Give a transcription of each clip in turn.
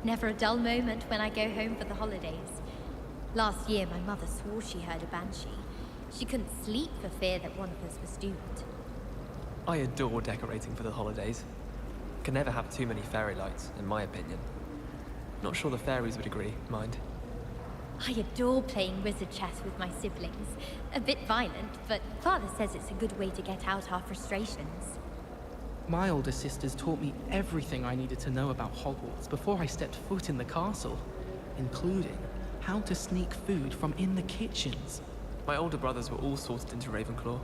Never a dull moment when I go home for the holidays. Last year, my mother swore she heard a banshee. She couldn't sleep for fear that one of us was doomed. I adore decorating for the holidays. Can never have too many fairy lights, in my opinion. Not sure the fairies would agree, mind. I adore playing wizard chess with my siblings. A bit violent, but Father says it's a good way to get out our frustrations. My older sisters taught me everything I needed to know about Hogwarts before I stepped foot in the castle, including how to sneak food from in the kitchens. My older brothers were all sorted into Ravenclaw.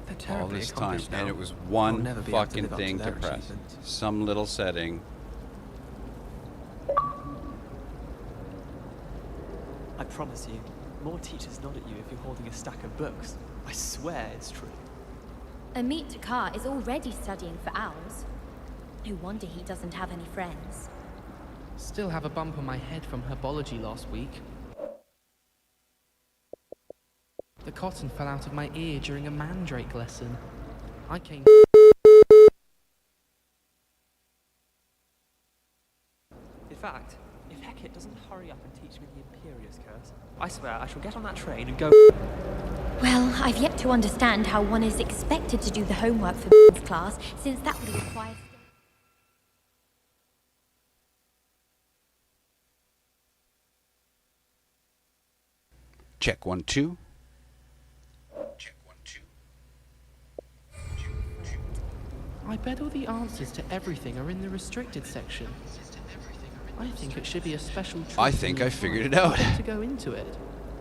They're All terribly this time, accomplished now. and it was I'll one never be able to fucking live up to thing to their press. achievements. Some little setting. I promise you, more teachers nod at you if you're holding a stack of books. I swear it's true. Amit Takar is already studying for owls. No wonder he doesn't have any friends. Still have a bump on my head from herbology last week. The cotton fell out of my ear during a mandrake lesson. I came... In fact, if Hecate doesn't hurry up and teach me the Imperious Curse, I swear I shall get on that train and go... Well, I've yet to understand how one is expected to do the homework for class, since that would require... Check 1, 2. I bet all the answers to everything are in the restricted section. I think it should be a special treat. I think I figured it out. To go into it.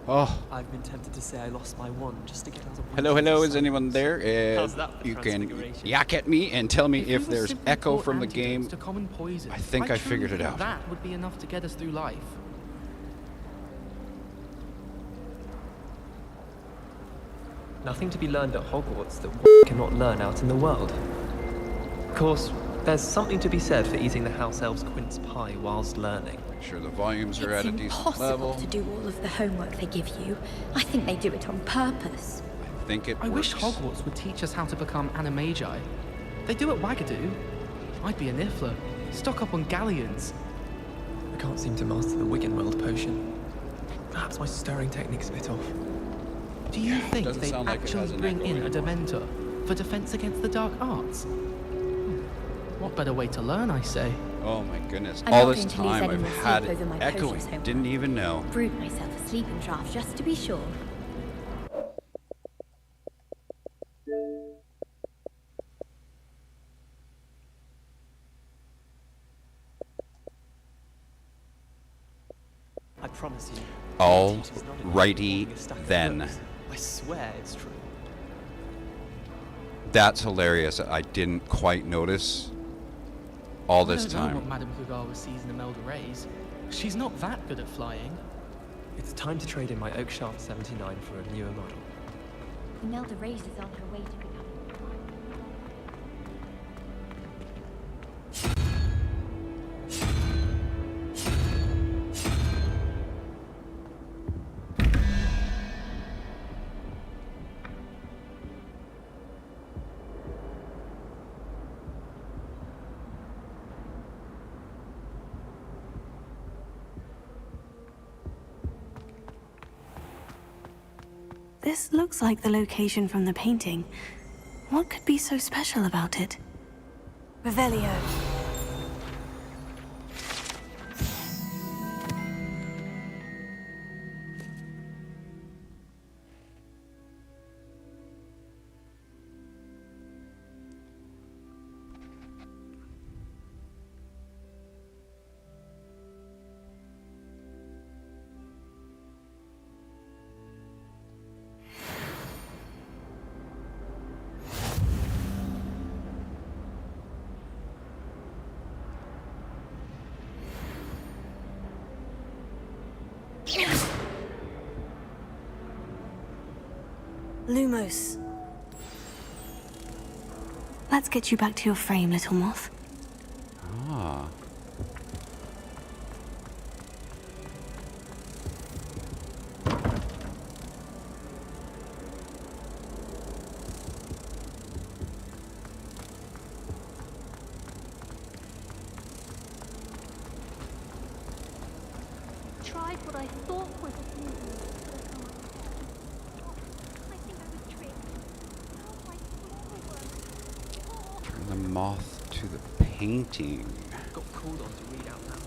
Oh. I've been tempted to say I lost my wand just to get out of... Hello, is anyone there? How's that for You can transfiguration? yak at me and tell me If we if were there's simply echo taught from the antidotes game. to common poison, I think I truly figured it think out. That would be enough to get us through life. Nothing to be learned at Hogwarts that one cannot learn out in the world. Of course, there's something to be said for eating the house elf's quince pie whilst learning. Make sure the volumes are at a It's decent impossible level. to do all of the homework they give you. I think they do it on purpose. I think it I works. wish Hogwarts would teach us how to become animagi. They do at Wagadoo. I'd be a Niffler. Stock up on galleons. I can't seem to master the Wiggenweld potion. Perhaps my stirring technique's a bit off. Do you think doesn't they sound like it actually has an bring echo in a anymore. Dementor for defense against the dark arts? What better way to learn, I say? Oh my goodness. I'm All not this going to lose time any I've more sleep had over my echoing. potions homework. Didn't even know. Brewed myself a sleeping draft just to be sure. I promise you. All the teacher's nodding at me righty holding a stack of then. books. I swear it's true. That's hilarious. I didn't quite notice all this I don't know time. what Madame Kugawa sees in Imelda Reyes. She's not that good at flying. It's time to trade in my Oakshaft 79 for a newer model. Imelda Reyes is on her way to becoming... This looks like the location from the painting. What could be so special about it? Revelio. Lumos. Let's get you back to your frame, little moth. Ah. tried what I thought was I think I was tricked. Oh, my floor was... Turn the moth to the painting. Got called on to read out loud.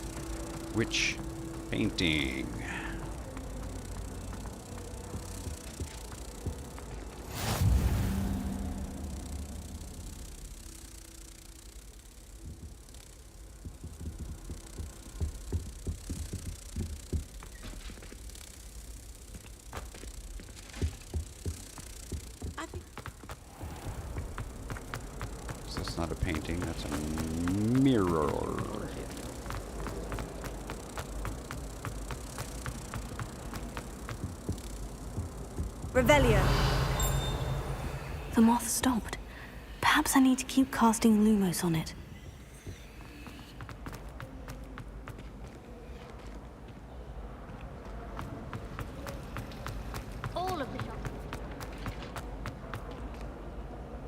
Which painting? So that's not a painting, that's a mirror. Revelio. The moth stopped. Perhaps I need to keep casting Lumos on it. all of the shots.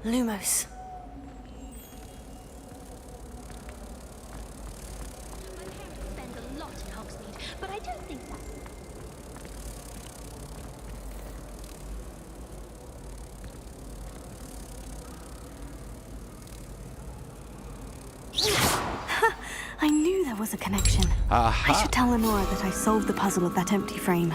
Lumos. My parents spend a lot in Hogsmeade, but I don't think that. I knew there was a connection. Aha! I should tell Lenora that I solved the puzzle of that empty frame.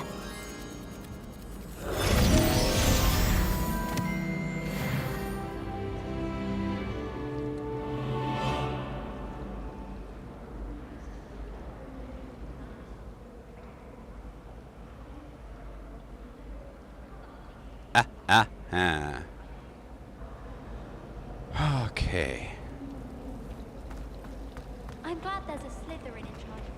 Okay. I'm glad there's a Slytherin in charge of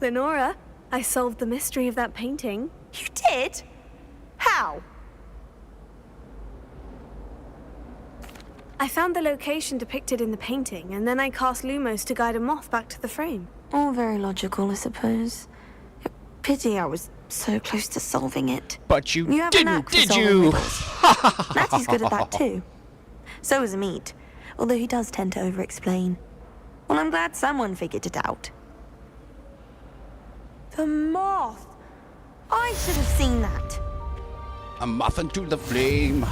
Lenora, I solved the mystery of that painting. You did? How? I found the location depicted in the painting, and then I cast Lumos to guide a moth back to the frame. All very logical, I suppose. Pity I was so close to solving it. But you You have a didn't, knack for did solving you? riddles. Natty's good at that too. So is Meat, although he does tend to over-explain. Well, I'm glad someone figured it out. The moth! I should have seen that. A muffin to the flame.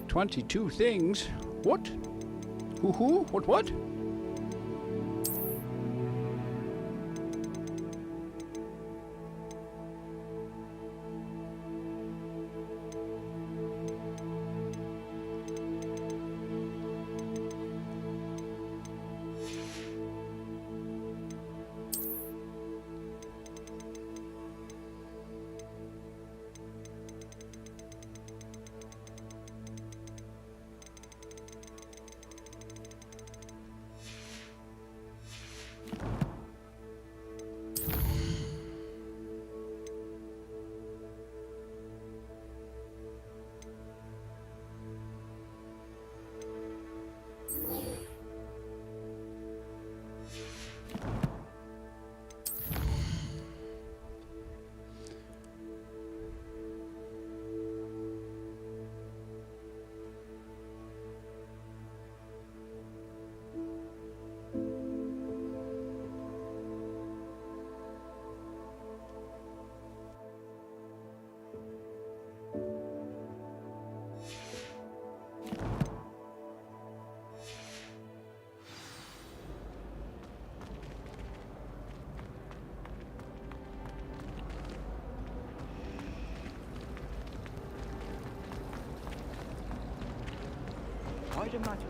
"22 things? What? Who? What? I'd imagine.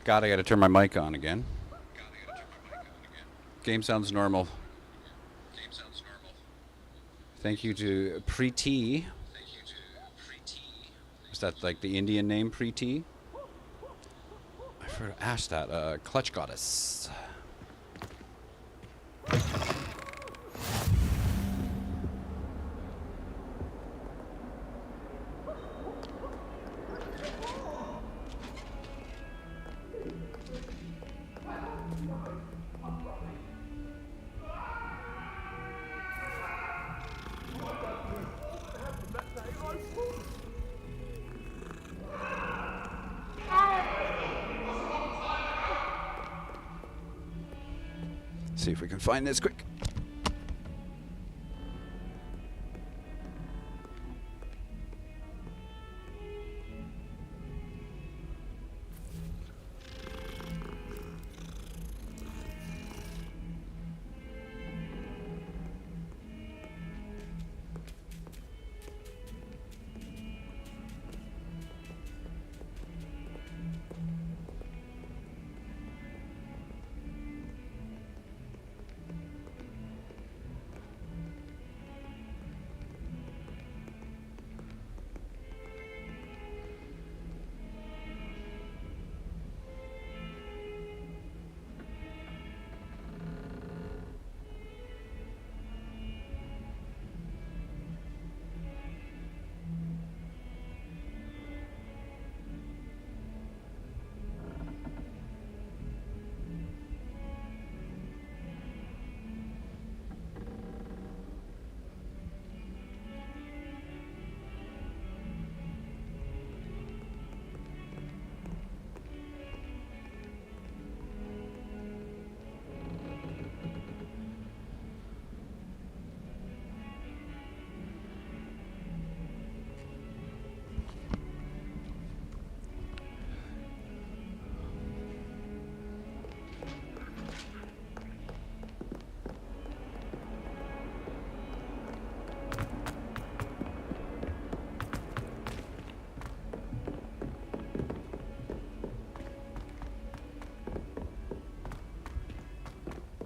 God, I gotta turn my mic on again. Game sounds normal. Thank you to Preeti. Is that like the Indian name, Preeti? I forgot to ask that. Clutch Goddess. See if we can find this quick.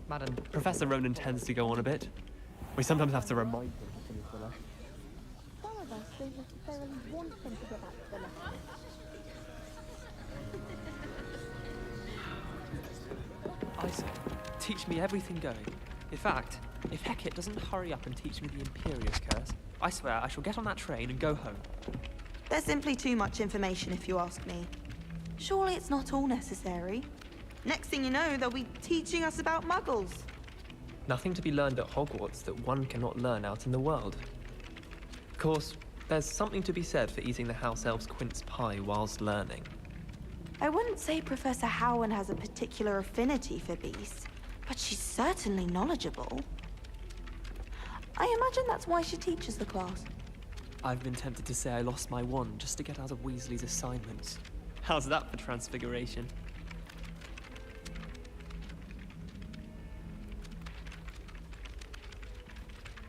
Madam, Professor Ronan tends to go on a bit. We sometimes have to remind him to finish the lesson. Some of us don't necessarily want them to get back to the lesson. Isaac, teach me everything going. In fact, if Hecate doesn't hurry up and teach me the Imperious Curse, I swear I shall get on that train and go home. There's simply too much information if you ask me. Surely it's not all necessary. Next thing you know, they'll be teaching us about muggles. Nothing to be learned at Hogwarts that one cannot learn out in the world. Of course, there's something to be said for eating the house elf's quince pie whilst learning. I wouldn't say Professor Howard has a particular affinity for beasts, but she's certainly knowledgeable. I imagine that's why she teaches the class. I've been tempted to say I lost my wand just to get out of Weasley's assignments. How's that for transfiguration?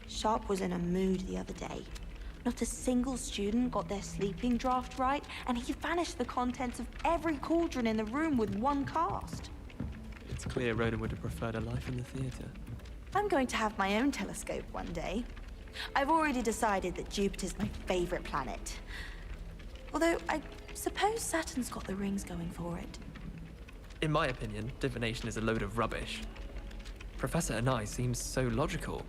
Sharp was in a mood the other day. Not a single student got their sleeping draft right, and he vanished the contents of every cauldron in the room with one cast. It's clear Ronan would have preferred a life in the theatre. I'm going to have my own telescope one day. I've already decided that Jupiter's my favorite planet. Although, I suppose Saturn's got the rings going for it. In my opinion, divination is a load of rubbish. Professor Anai seems so logical.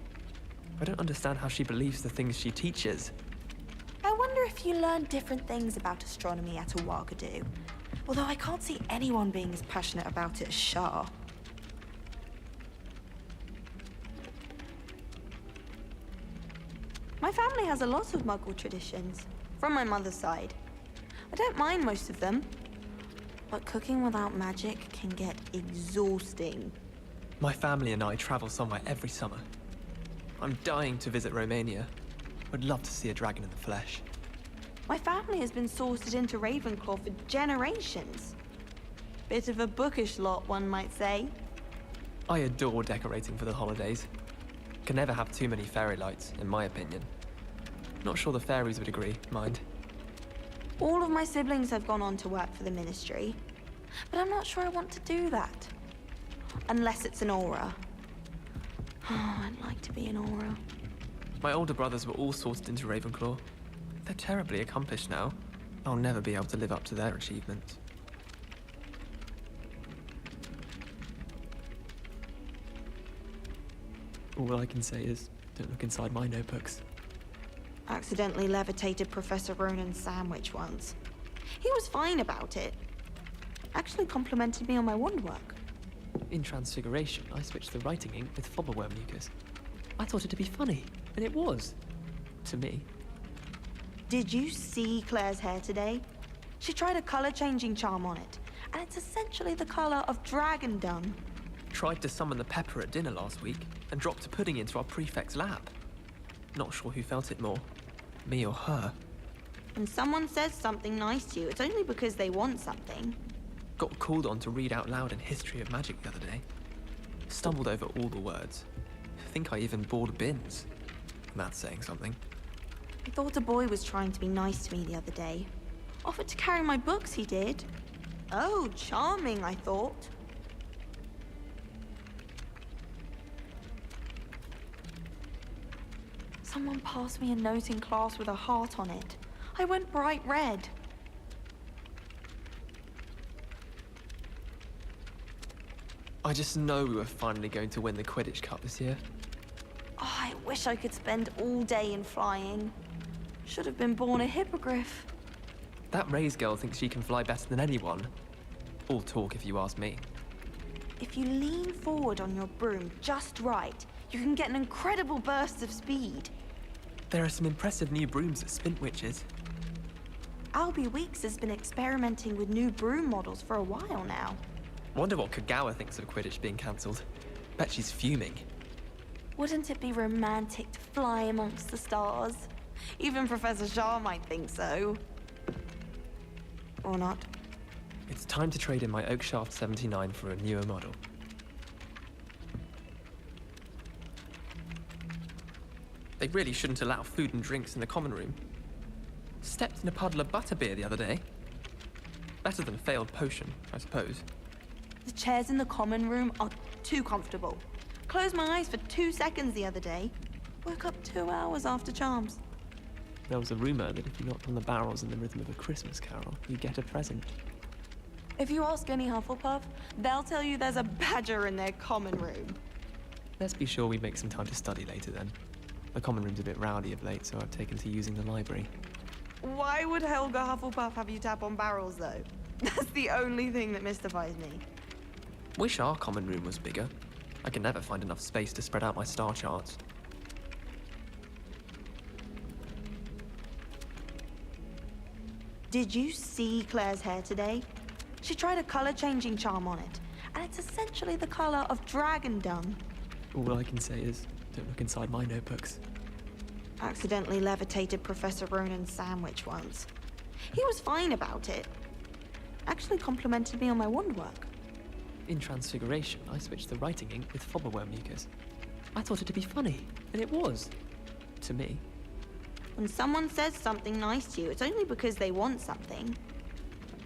I don't understand how she believes the things she teaches. I wonder if you learn different things about astronomy at Ouagadougou. Although I can't see anyone being as passionate about it as Shah. My family has a lot of Muggle traditions, from my mother's side. I don't mind most of them, but cooking without magic can get exhausting. My family and I travel somewhere every summer. I'm dying to visit Romania. Would love to see a dragon in the flesh. My family has been sorted into Ravenclaw for generations. Bit of a bookish lot, one might say. I adore decorating for the holidays. Can never have too many fairy lights, in my opinion. Not sure the fairies would agree, mind. All of my siblings have gone on to work for the Ministry. but I'm not sure I want to do that. Unless it's an aura. Oh, I'd like to be an aura. My older brothers were all sorted into Ravenclaw. They're terribly accomplished now. I'll never be able to live up to their achievements. All I can say is, don't look inside my notebooks. Accidentally levitated Professor Ronan's sandwich once. He was fine about it. Actually complimented me on my wand work. In Transfiguration, I switched the writing ink with flobberworm mucus. I thought it to be funny, and it was. To me. Did you see Claire's hair today? She tried a color-changing charm on it, and it's essentially the color of dragon dung. Tried to summon the pepper at dinner last week, and dropped a pudding into our prefect's lap. Not sure who felt it more, me or her. When someone says something nice to you, it's only because they want something. Got called on to read out loud in History of Magic the other day. Stumbled over all the words. Think I even bored bins. That's saying something. I thought a boy was trying to be nice to me the other day. Offered to carry my books, he did. Oh, charming, I thought. Someone passed me a note in class with a heart on it. I went bright red. I just know we were finally going to win the Quidditch Cup this year. Oh, I wish I could spend all day in flying. Should have been born a hippogriff. That Ray's girl thinks she can fly better than anyone. All talk if you ask me. If you lean forward on your broom just right, you can get an incredible burst of speed. There are some impressive new brooms at Spintwitches. Albie Weeks has been experimenting with new broom models for a while now. Wonder what Kagawa thinks of Quidditch being cancelled. Bet she's fuming. Wouldn't it be romantic to fly amongst the stars? Even Professor Shah might think so. Or not. It's time to trade in my Oakshaft 79 for a newer model. They really shouldn't allow food and drinks in the common room. Stepped in a puddle of butterbeer the other day. Better than a failed potion, I suppose. The chairs in the common room are too comfortable. Closed my eyes for 2 seconds the other day. Woke up 2 hours after charms. There was a rumor that if you knocked on the barrels in the rhythm of a Christmas carol, you'd get a present. If you ask any Hufflepuff, they'll tell you there's a badger in their common room. Let's be sure we make some time to study later then. The common room's a bit rowdy of late, so I've taken to using the library. Why would Helga Hufflepuff have you tap on barrels, though? That's the only thing that mystifies me. Wish our common room was bigger. I can never find enough space to spread out my star charts. Did you see Claire's hair today? She tried a color-changing charm on it, and it's essentially the color of dragon dung. All I can say is, don't look inside my notebooks. Accidentally levitated Professor Ronan's sandwich once. He was fine about it. Actually complimented me on my wand work. In Transfiguration, I switched the writing ink with flobberworm mucus. I thought it to be funny, and it was. To me. When someone says something nice to you, it's only because they want something.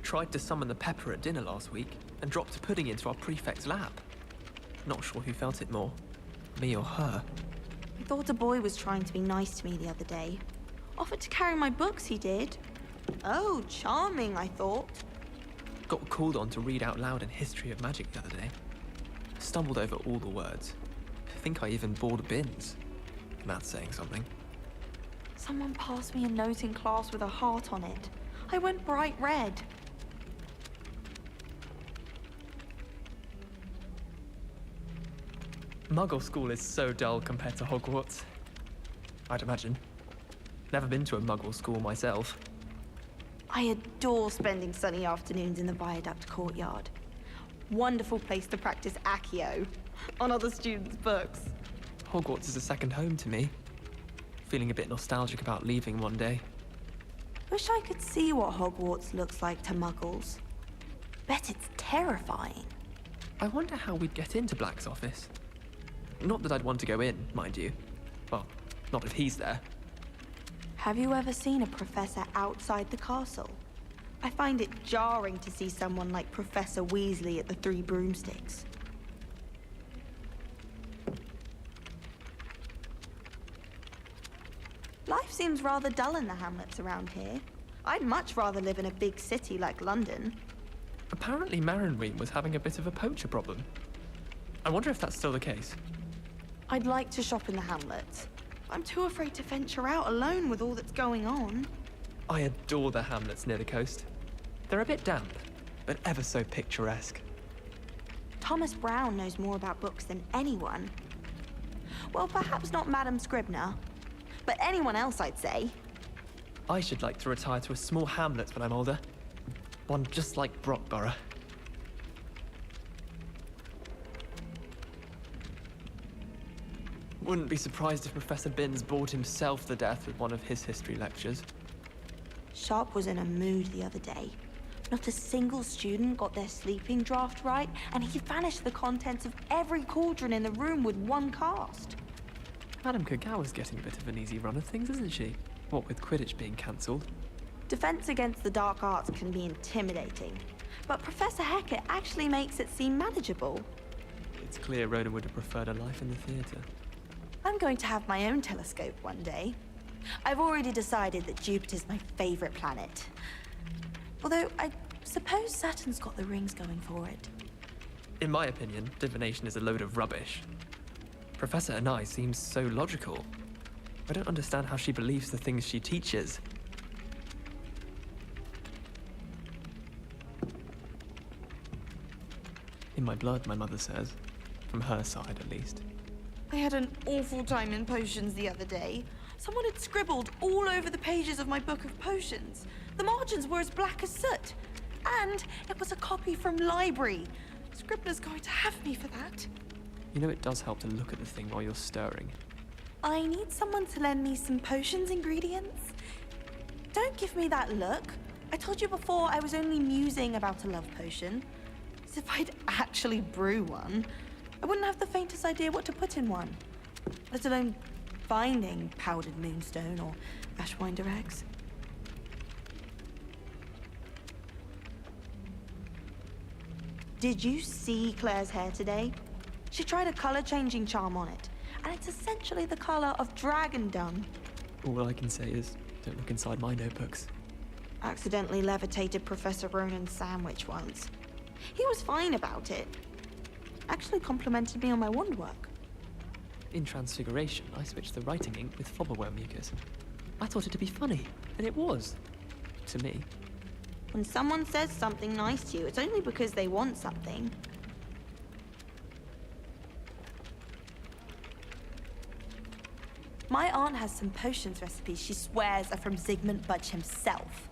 Tried to summon the pepper at dinner last week, and dropped a pudding into our prefect's lap. Not sure who felt it more, me or her. I thought a boy was trying to be nice to me the other day. Offered to carry my books, he did. Oh, charming, I thought. Got called on to read out loud in History of Magic the other day. Stumbled over all the words. Think I even bored bins. That's saying something. Someone passed me a note in class with a heart on it. I went bright red. Muggle school is so dull compared to Hogwarts. I'd imagine. Never been to a Muggle school myself. I adore spending sunny afternoons in the Viaduct courtyard. Wonderful place to practice Accio on other students' books. Hogwarts is a second home to me. Feeling a bit nostalgic about leaving one day. Wish I could see what Hogwarts looks like to Muggles. Bet it's terrifying. I wonder how we'd get into Black's office. Not that I'd want to go in, mind you. Well, not if he's there. Have you ever seen a professor outside the castle? I find it jarring to see someone like Professor Weasley at the Three Broomsticks. Life seems rather dull in the hamlets around here. I'd much rather live in a big city like London. Apparently Marinween was having a bit of a poacher problem. I wonder if that's still the case. I'd like to shop in the hamlets. I'm too afraid to venture out alone with all that's going on. I adore the hamlets near the coast. They're a bit damp, but ever so picturesque. Thomas Brown knows more about books than anyone. Well, perhaps not Madam Scribner, but anyone else, I'd say. I should like to retire to a small hamlet when I'm older. One just like Brockborough. Wouldn't be surprised if Professor Binns bored himself to death with one of his history lectures. Sharp was in a mood the other day. Not a single student got their sleeping draft right, and he vanished the contents of every cauldron in the room with one cast. Madame Kagawa's getting a bit of an easy run of things, isn't she? What with Quidditch being cancelled. Defense against the dark arts can be intimidating, but Professor Hecat actually makes it seem manageable. It's clear Rhoda would have preferred a life in the theatre. I'm going to have my own telescope one day. I've already decided that Jupiter's my favorite planet. Although, I suppose Saturn's got the rings going for it. In my opinion, divination is a load of rubbish. Professor Anai seems so logical. I don't understand how she believes the things she teaches. In my blood, my mother says. From her side, at least. I had an awful time in potions the other day. Someone had scribbled all over the pages of my book of potions. The margins were as black as soot. And it was a copy from library. Scribner's going to have me for that. You know, it does help to look at the thing while you're stirring. I need someone to lend me some potions ingredients. Don't give me that look. I told you before I was only musing about a love potion. As if I'd actually brew one. I wouldn't have the faintest idea what to put in one. Let alone finding powdered moonstone or ashwinder eggs. Did you see Claire's hair today? She tried a color-changing charm on it, and it's essentially the color of dragon dung. All I can say is, don't look inside my notebooks. Accidentally levitated Professor Ronan's sandwich once. He was fine about it. Actually complimented me on my wand work. In Transfiguration, I switched the writing ink with Fobberworm mucus. I thought it to be funny, and it was. To me. When someone says something nice to you, it's only because they want something. My aunt has some potions recipes she swears are from Zygmunt Budge himself.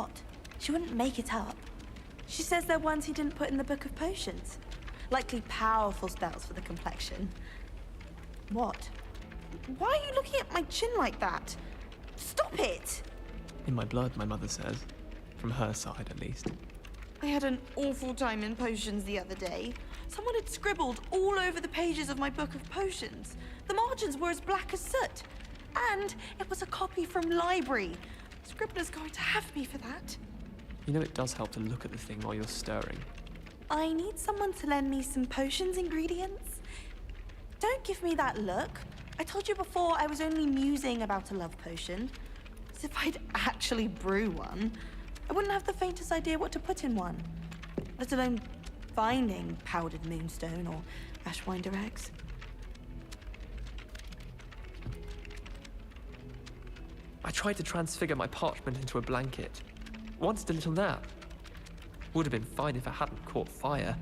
What? She wouldn't make it up. She says they're ones he didn't put in the book of potions. Likely powerful spells for the complexion. What? Why are you looking at my chin like that? Stop it! In my blood, my mother says. From her side, at least. I had an awful time in potions the other day. Someone had scribbled all over the pages of my book of potions. The margins were as black as soot. And it was a copy from library. Scribbler's going to have me for that. You know it does help to look at the thing while you're stirring. I need someone to lend me some potions ingredients. Don't give me that look. I told you before I was only musing about a love potion. As if I'd actually brew one. I wouldn't have the faintest idea what to put in one. Let alone finding powdered moonstone or ashwinder eggs. I tried to transfigure my parchment into a blanket. Wanted a little nap. Would have been fine if I hadn't caught fire.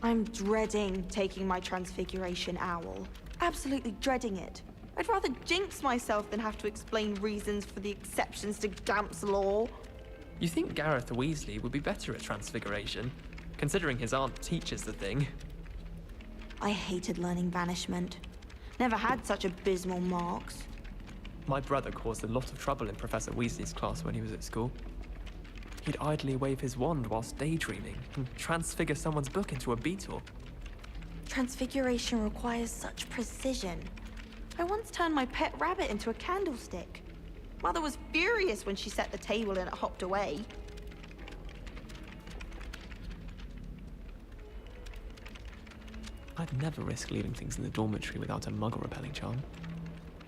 I'm dreading taking my transfiguration owl. Absolutely dreading it. I'd rather jinx myself than have to explain reasons for the exceptions to Gamp's law. You think Gareth Weasley would be better at transfiguration, considering his aunt teaches the thing? I hated learning banishment. Never had such abysmal marks. My brother caused a lot of trouble in Professor Weasley's class when he was at school. He'd idly wave his wand whilst daydreaming and transfigure someone's book into a beetle. Transfiguration requires such precision. I once turned my pet rabbit into a candlestick. Mother was furious when she set the table and it hopped away. I'd never risk leaving things in the dormitory without a muggle repelling charm.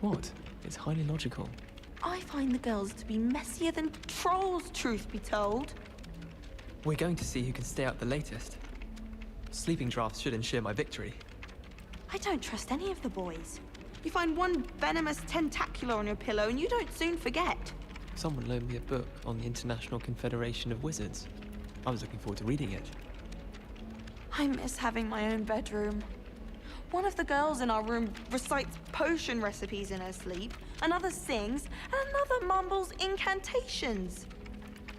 What? It's highly logical. I find the girls to be messier than trolls, truth be told. We're going to see who can stay out the latest. Sleeping drafts should ensure my victory. I don't trust any of the boys. You find one venomous tentacular on your pillow and you don't soon forget. Someone loaned me a book on the International Confederation of Wizards. I was looking forward to reading it. I miss having my own bedroom. One of the girls in our room recites potion recipes in her sleep, another sings, and another mumbles incantations.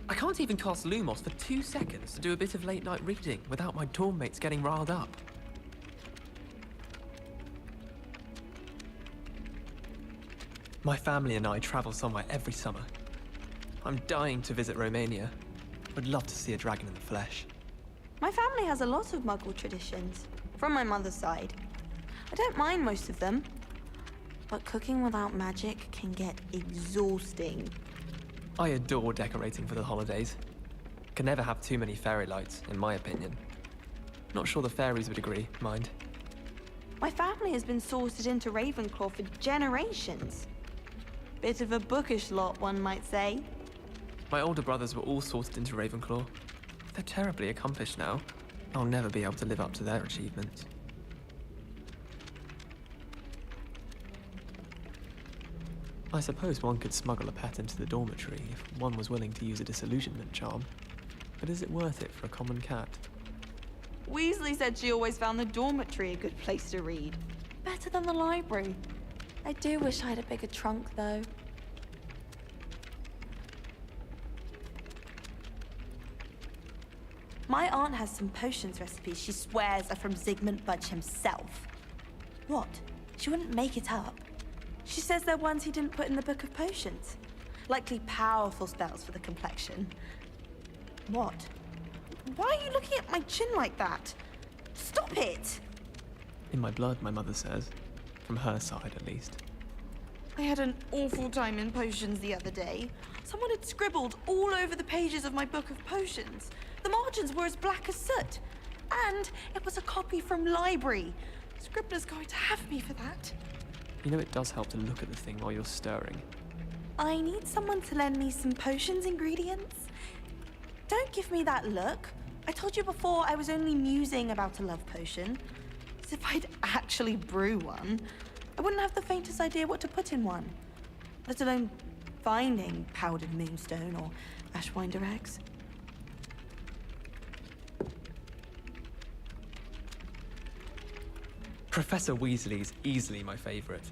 I can't even cast Lumos for 2 seconds to do a bit of late-night reading without my dorm mates getting riled up. My family and I travel somewhere every summer. I'm dying to visit Romania. Would love to see a dragon in the flesh. My family has a lot of Muggle traditions, from my mother's side. I don't mind most of them, but cooking without magic can get exhausting. I adore decorating for the holidays. Can never have too many fairy lights, in my opinion. Not sure the fairies would agree, mind. My family has been sorted into Ravenclaw for generations. Bit of a bookish lot, one might say. My older brothers were all sorted into Ravenclaw. They're terribly accomplished now. I'll never be able to live up to their achievements. I suppose one could smuggle a pet into the dormitory if one was willing to use a disillusionment charm. But is it worth it for a common cat? Weasley said she always found the dormitory a good place to read. Better than the library. I do wish I had a bigger trunk, though. My aunt has some potions recipes she swears are from Zygmunt Budge himself. What? She wouldn't make it up. She says they're ones he didn't put in the book of potions. Likely powerful spells for the complexion. What? Why are you looking at my chin like that? Stop it! In my blood, my mother says. From her side, at least. I had an awful time in potions the other day. Someone had scribbled all over the pages of my book of potions. The margins were as black as soot. And it was a copy from library. Scribbler's going to have me for that. You know it does help to look at the thing while you're stirring. I need someone to lend me some potions ingredients. Don't give me that look. I told you before I was only musing about a love potion. As if I'd actually brew one. I wouldn't have the faintest idea what to put in one. Let alone finding powdered moonstone or ashwinder eggs. Professor Weasley's easily my favourite.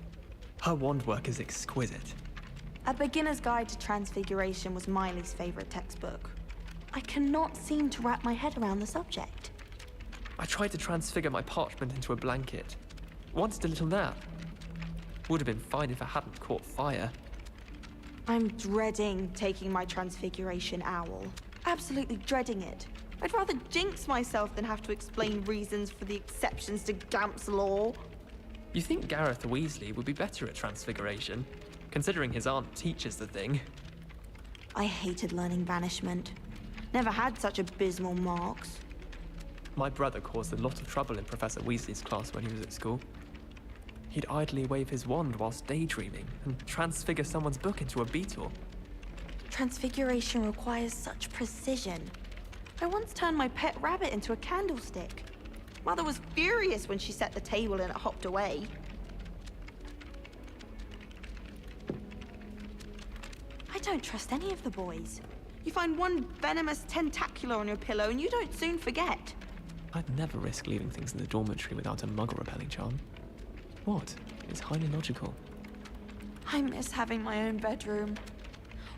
Her wand work is exquisite. A Beginner's Guide to Transfiguration was Miley's favorite textbook. I cannot seem to wrap my head around the subject. I tried to transfigure my parchment into a blanket. Wanted a little nap. Would have been fine if I hadn't caught fire. I'm dreading taking my transfiguration owl. Absolutely dreading it. I'd rather jinx myself than have to explain reasons for the exceptions to Gamp's law. You think Gareth Weasley would be better at transfiguration, considering his aunt teaches the thing? I hated learning banishment. Never had such abysmal marks. My brother caused a lot of trouble in Professor Weasley's class when he was at school. He'd idly wave his wand whilst daydreaming and transfigure someone's book into a beetle. Transfiguration requires such precision. I once turned my pet rabbit into a candlestick. Mother was furious when she set the table and it hopped away. I don't trust any of the boys. You find one venomous tentacular on your pillow and you don't soon forget. I'd never risk leaving things in the dormitory without a muggle-repelling charm. What? It's highly logical. I miss having my own bedroom.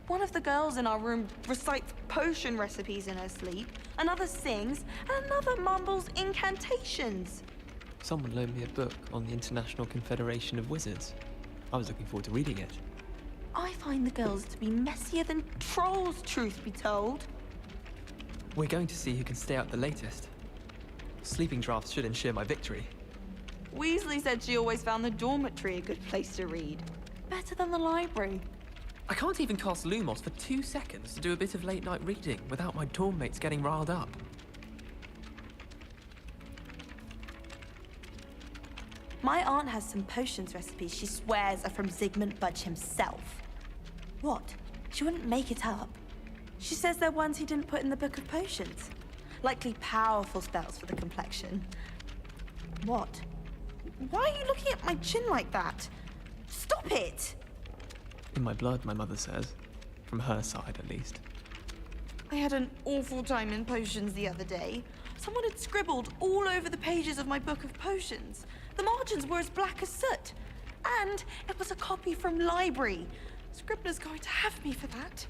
One of the girls in our room recites potion recipes in her sleep, another sings, and another mumbles incantations. Someone loaned me a book on the International Confederation of Wizards. I was looking forward to reading it. I find the girls to be messier than trolls, truth be told. We're going to see who can stay out the latest. Sleeping drafts should ensure my victory. Weasley said she always found the dormitory a good place to read. Better than the library. I can't even cast Lumos for 2 seconds to do a bit of late-night reading without my dorm mates getting riled up. My aunt has some potions recipes she swears are from Zygmunt Budge himself. What? She wouldn't make it up. She says they're ones he didn't put in the Book of Potions. Likely powerful spells for the complexion. What? Why are you looking at my chin like that? Stop it! In my blood, my mother says. From her side, at least. I had an awful time in potions the other day. Someone had scribbled all over the pages of my Book of Potions. The margins were as black as soot. And it was a copy from library. Scribner's going to have me for that.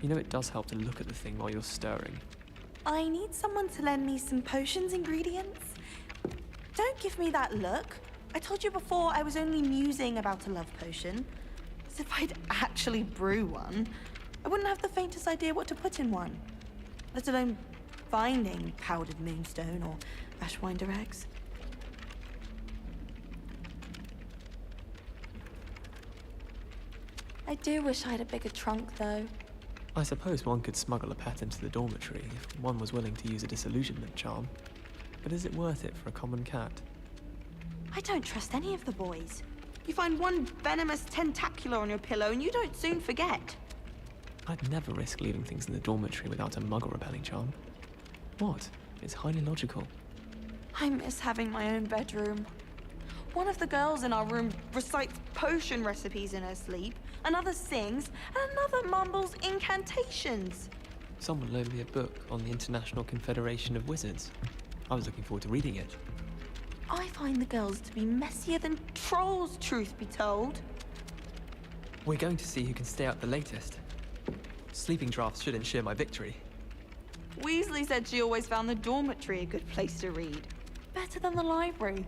You know, it does help to look at the thing while you're stirring. I need someone to lend me some potions ingredients. Don't give me that look. I told you before I was only musing about a love potion. As if I'd actually brew one. I wouldn't have the faintest idea what to put in one. Let alone finding powdered moonstone or ashwinder eggs. I do wish I had a bigger trunk, though. I suppose one could smuggle a pet into the dormitory if one was willing to use a disillusionment charm. But is it worth it for a common cat? I don't trust any of the boys. You find one venomous tentacular on your pillow and you don't soon forget. I'd never risk leaving things in the dormitory without a muggle-repelling charm. What? It's highly logical. I miss having my own bedroom. One of the girls in our room recites potion recipes in her sleep, another sings, and another mumbles incantations. Someone loaned me a book on the International Confederation of Wizards. I was looking forward to reading it. I find the girls to be messier than trolls, truth be told. We're going to see who can stay out the latest. Sleeping drafts should ensure my victory. Weasley said she always found the dormitory a good place to read. Better than the library.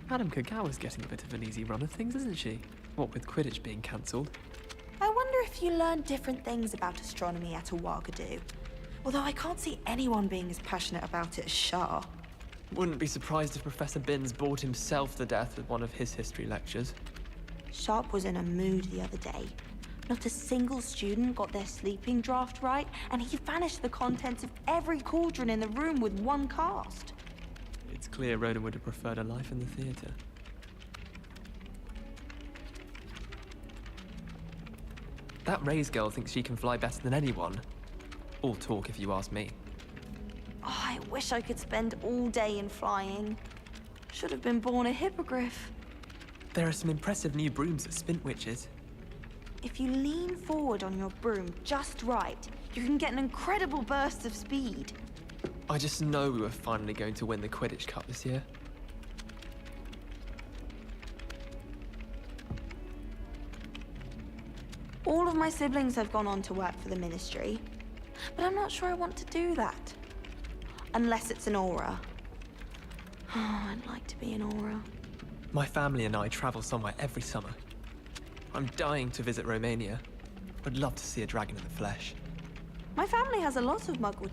Madame Kagawa's getting a bit of an easy run of things, isn't she? What with Quidditch being cancelled. I wonder if you learn different things about astronomy at Ouagadougou. Although I can't see anyone being as passionate about it as Shah. Wouldn't be surprised if Professor Binns bored himself to death with one of his history lectures. Sharp was in a mood the other day. Not a single student got their sleeping draft right, and he vanished the contents of every cauldron in the room with one cast. It's clear Ronan would have preferred a life in the theatre. That Ray's girl thinks she can fly better than anyone. All talk, if you ask me. Oh, I wish I could spend all day in flying. Should have been born a hippogriff. There are some impressive new brooms at Spintwitches. If you lean forward on your broom just right, you can get an incredible burst of speed. I just know we were finally going to win the Quidditch Cup this year. All of my siblings have gone on to work for the ministry, but I'm not sure I want to do that. Unless it's an aura. Oh, I'd like to be an aura. My family and I travel somewhere every summer. I'm dying to visit Romania. Would love to see a dragon in the flesh. My family has a lot of muggle.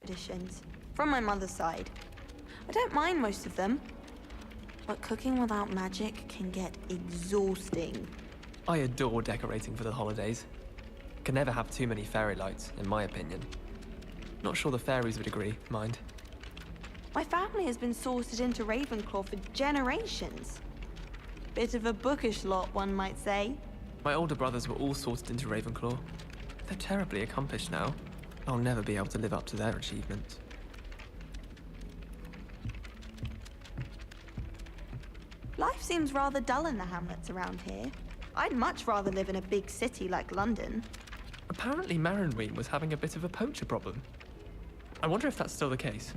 Traditions from my mother's side. I don't mind most of them, but cooking without magic can get exhausting. I adore decorating for the holidays. Can never have too many fairy lights, in my opinion. Not sure the fairies would agree, mind. My family has been sorted into Ravenclaw for generations. Bit of a bookish lot, one might say. My older brothers were all sorted into Ravenclaw. They're terribly accomplished now. I'll never be able to live up to their achievements. Life seems rather dull in the hamlets around here. I'd much rather live in a big city like London. Apparently Marrenweem was having a bit of a poacher problem. I wonder if that's still the case.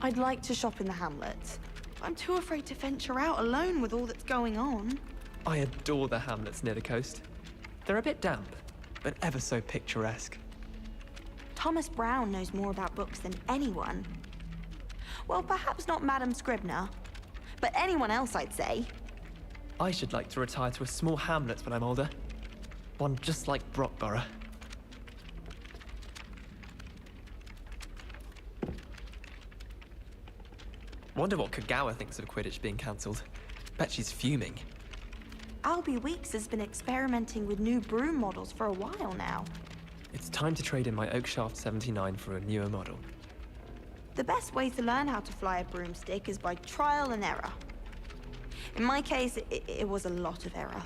I'd like to shop in the hamlets. I'm too afraid to venture out alone with all that's going on. I adore the hamlets near the coast. They're a bit damp, but ever so picturesque. Thomas Brown knows more about books than anyone. Well, perhaps not Madame Scribner, but anyone else, I'd say. I should like to retire to a small hamlet when I'm older. One just like Brockborough. Wonder what Kagawa thinks of Quidditch being cancelled. Bet she's fuming. Albie Weeks has been experimenting with new broom models for a while now. It's time to trade in my Oakshaft 79 for a newer model. The best way to learn how to fly a broomstick is by trial and error. In my case, it was a lot of error.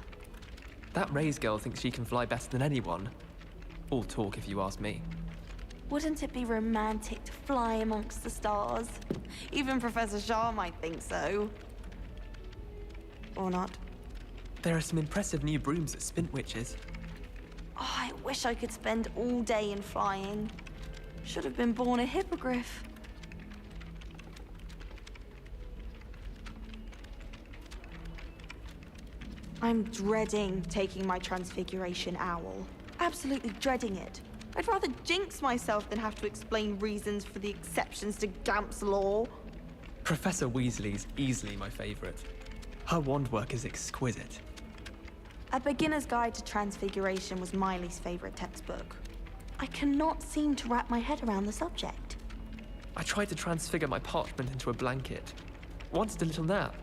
That Ray's girl thinks she can fly better than anyone. All talk if you ask me. Wouldn't it be romantic to fly amongst the stars? Even Professor Shah might think so. Or not. There are some impressive new brooms at Spintwitches. Oh, I wish I could spend all day in flying. Should have been born a hippogriff. I'm dreading taking my transfiguration owl. Absolutely dreading it. I'd rather jinx myself than have to explain reasons for the exceptions to Gamp's law. Professor Weasley's easily my favourite. Her wand work is exquisite. A Beginner's Guide to Transfiguration was Miley's favorite textbook. I cannot seem to wrap my head around the subject. I tried to transfigure my parchment into a blanket. Wanted a little nap.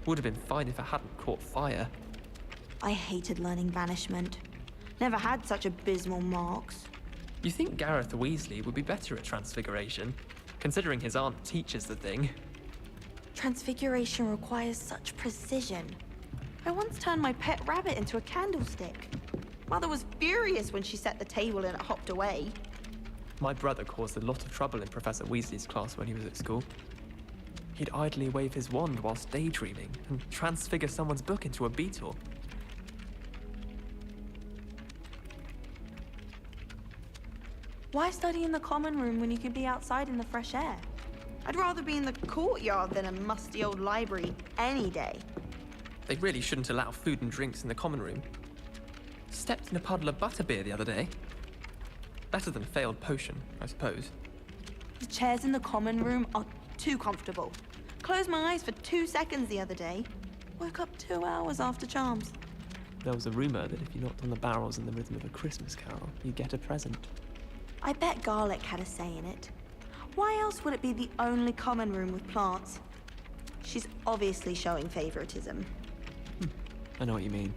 Would have been fine if I hadn't caught fire. I hated learning banishment. Never had such abysmal marks. You think Gareth Weasley would be better at transfiguration, considering his aunt teaches the thing. Transfiguration requires such precision. I once turned my pet rabbit into a candlestick. Mother was furious when she set the table and it hopped away. My brother caused a lot of trouble in Professor Weasley's class when he was at school. He'd idly wave his wand whilst daydreaming and transfigure someone's book into a beetle. Why study in the common room when you could be outside in the fresh air? I'd rather be in the courtyard than a musty old library any day. They really shouldn't allow food and drinks in the common room. Stepped in a puddle of butterbeer the other day. Better than failed potion, I suppose. The chairs in the common room are too comfortable. Closed my eyes for 2 seconds the other day. Woke up 2 hours after charms. There was a rumour that if you knocked on the barrels in the rhythm of a Christmas carol, you'd get a present. I bet garlic had a say in it. Why else would it be the only common room with plants? She's obviously showing favoritism. I know what you mean.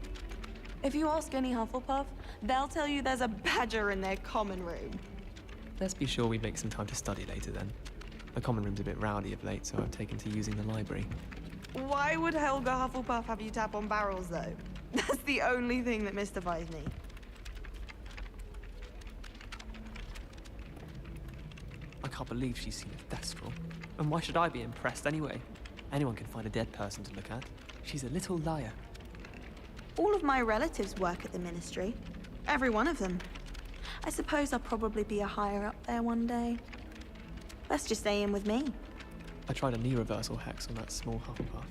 If you ask any Hufflepuff, they'll tell you there's a badger in their common room. Let's be sure we make some time to study later then. The common room's a bit rowdy of late, so I've taken to using the library. Why would Helga Hufflepuff have you tap on barrels, though? That's the only thing that mystifies me. I can't believe she's seen a Thestral. And why should I be impressed anyway? Anyone can find a dead person to look at. She's a little liar. All of my relatives work at the ministry. Every one of them. I suppose I'll probably be a higher up there one day. Best just stay in with me. I tried a knee reversal hex on that small Hufflepuff.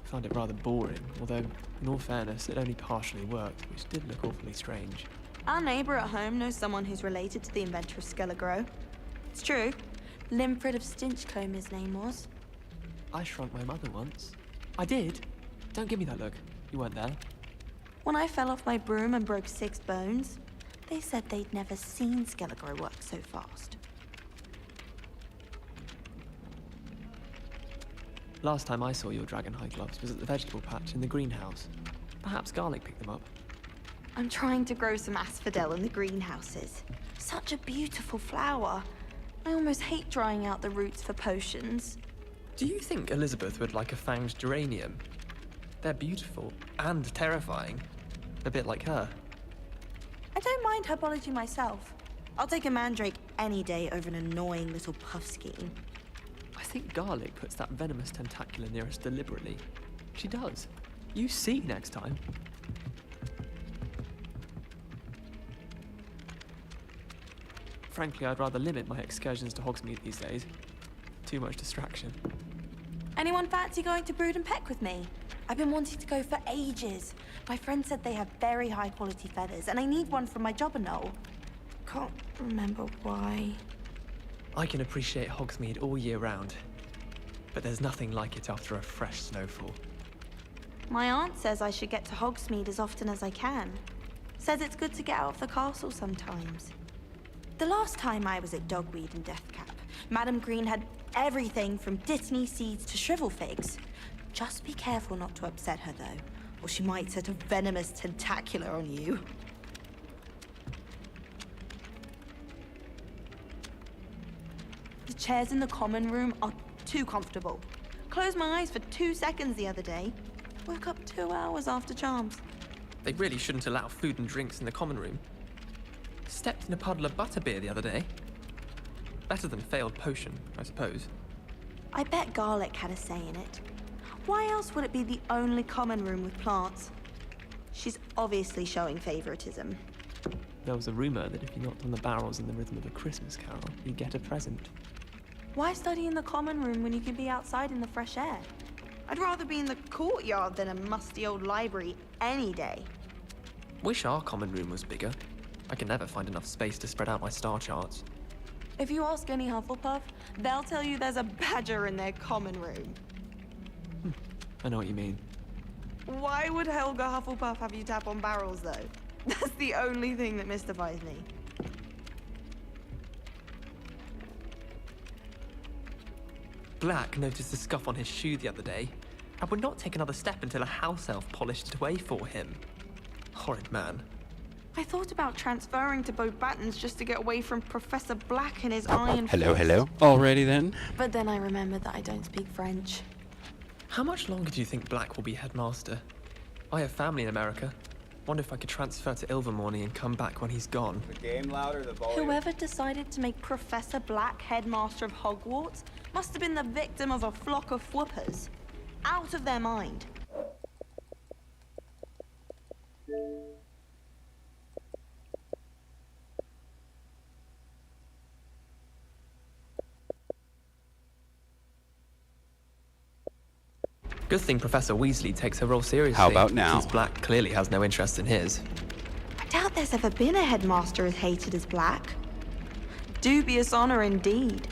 Found it rather boring, although, in all fairness, it only partially worked, which did look awfully strange. Our neighbour at home knows someone who's related to the inventor of Skelegro. It's true. Limfred of Stinchcombe his name was. I shrunk my mother once. I did? Don't give me that look. You weren't there. When I fell off my broom and broke 6 bones, they said they'd never seen Skelegro work so fast. Last time I saw your dragon high gloves was at the vegetable patch in the greenhouse. Perhaps Garlic picked them up. I'm trying to grow some asphodel in the greenhouses. Such a beautiful flower. I almost hate drying out the roots for potions. Do you think Elizabeth would like a fanged geranium? They're beautiful and terrifying. A bit like her. I don't mind herbology myself. I'll take a mandrake any day over an annoying little puffskein. I think Garlic puts that venomous tentacular near us deliberately. She does. You see next time. Frankly, I'd rather limit my excursions to Hogsmeade these days. Too much distraction. Anyone fancy going to Brood and Peck with me? I've been wanting to go for ages. My friend said they have very high quality feathers, and I need one for my jobber knoll. Can't remember why. I can appreciate Hogsmeade all year round, but there's nothing like it after a fresh snowfall. My aunt says I should get to Hogsmeade as often as I can. Says it's good to get out of the castle sometimes. The last time I was at Dogweed and Deathcap, Madam Green had everything from Dittany seeds to shrivel figs. Just be careful not to upset her, though, or she might set a venomous tentacular on you. The chairs in the common room are too comfortable. Closed my eyes for 2 seconds the other day. Woke up 2 hours after charms. They really shouldn't allow food and drinks in the common room. Stepped in a puddle of butterbeer the other day. Better than failed potion, I suppose. I bet Garlic had a say in it. Why else would it be the only common room with plants? She's obviously showing favoritism. There was a rumor that if you knocked on the barrels in the rhythm of a Christmas carol, you'd get a present. Why study in the common room when you can be outside in the fresh air? I'd rather be in the courtyard than a musty old library any day. Wish our common room was bigger. I can never find enough space to spread out my star charts. If you ask any Hufflepuff, they'll tell you there's a badger in their common room. I know what you mean. Why would Helga Hufflepuff have you tap on barrels, though? That's the only thing that mystifies me. Black noticed a scuff on his shoe the other day, and would not take another step until a house elf polished it away for him. Horrid man. I thought about transferring to Beauxbatons just to get away from Professor Black and his iron Hello, fist. hello. Alrighty then. But then I remembered that I don't speak French. How much longer do you think Black will be headmaster? I have family in America. Wonder if I could transfer to Ilvermorny and come back when he's gone. The game louder, the volume. Whoever decided to make Professor Black headmaster of Hogwarts must have been the victim of a flock of whoopers. Out of their mind. Good thing Professor Weasley takes her role seriously. How about now? Since Black clearly has no interest in his. I doubt there's ever been a headmaster as hated as Black. Dubious honor indeed.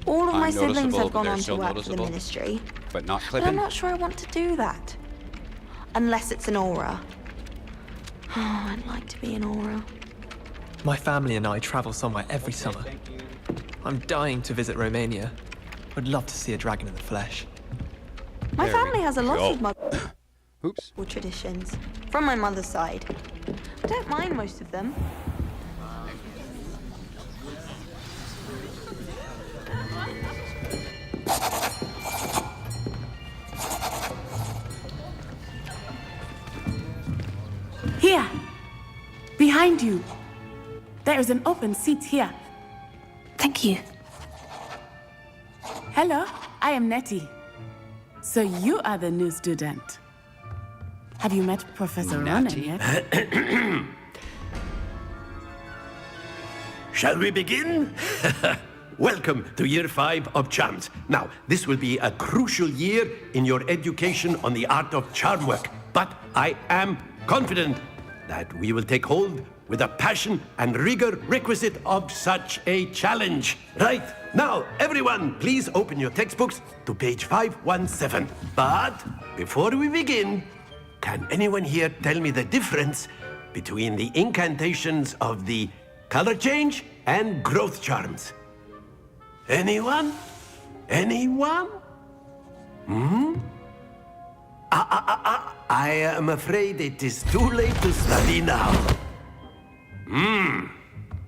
All of I'm my siblings noticeable, have but gone they're on to still work for the noticeable. ministry, But not but I'm clipping. not sure I want to do that. Unless it's an aura. Oh, I'd like to be an aura. My family and I travel somewhere every summer. Thank you. I'm dying to visit Romania. Would love to see a dragon in the flesh. My There we family has a lot go. of mother Oops. traditions, from my mother's side. I don't mind most of them. Here! Behind you! There is an open seat here. Thank you. Hello, I am Nettie. So you are the new student. Have you met Professor Ronan Natty? yet? Shall we begin? Welcome to year 5 of charms. Now, this will be a crucial year in your education on the art of charm work, but I am confident that we will take hold with the passion and rigor requisite of such a challenge. Right, now, everyone, please open your textbooks to page 517. But before we begin, can anyone here tell me the difference between the incantations of the color change and growth charms? Anyone? Anyone? I am afraid it is too late to study now.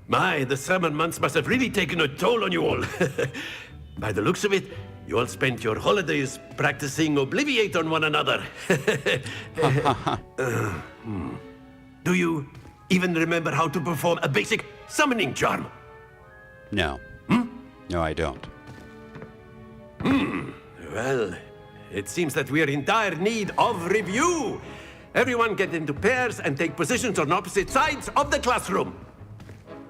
My, the summer months must have really taken a toll on you all. By the looks of it, you all spent your holidays practicing Obliviate on one another. Do you even remember how to perform a basic summoning charm? No. No, I don't. Well, it seems that we are in dire need of review. Everyone get into pairs and take positions on opposite sides of the classroom.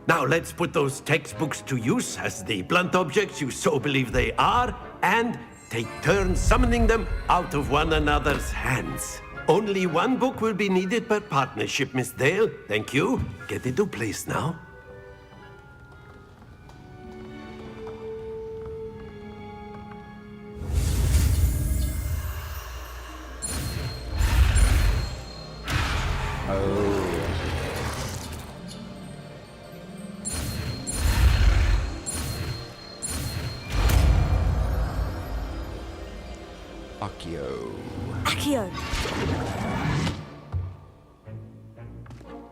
Now let's put those textbooks to use as the blunt objects you so believe they are, and take turns summoning them out of one another's hands. Only one book will be needed per partnership, Miss Dale. Thank you. Get into place now. Accio.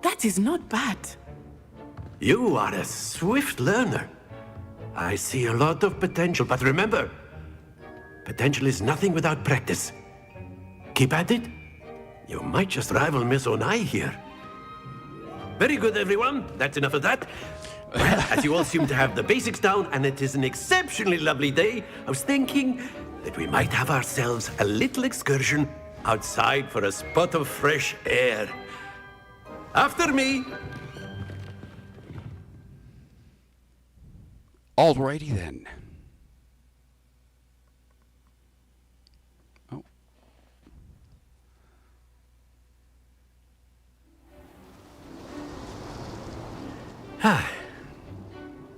That is not bad. You are a swift learner. I see a lot of potential, but remember, potential is nothing without practice. Keep at it. You might just rival Miss Onai here. Very good, everyone. That's enough of that. Well, as you all seem to have the basics down, and it is an exceptionally lovely day, I was thinking that we might have ourselves a little excursion outside for a spot of fresh air. After me. Alrighty then. Oh.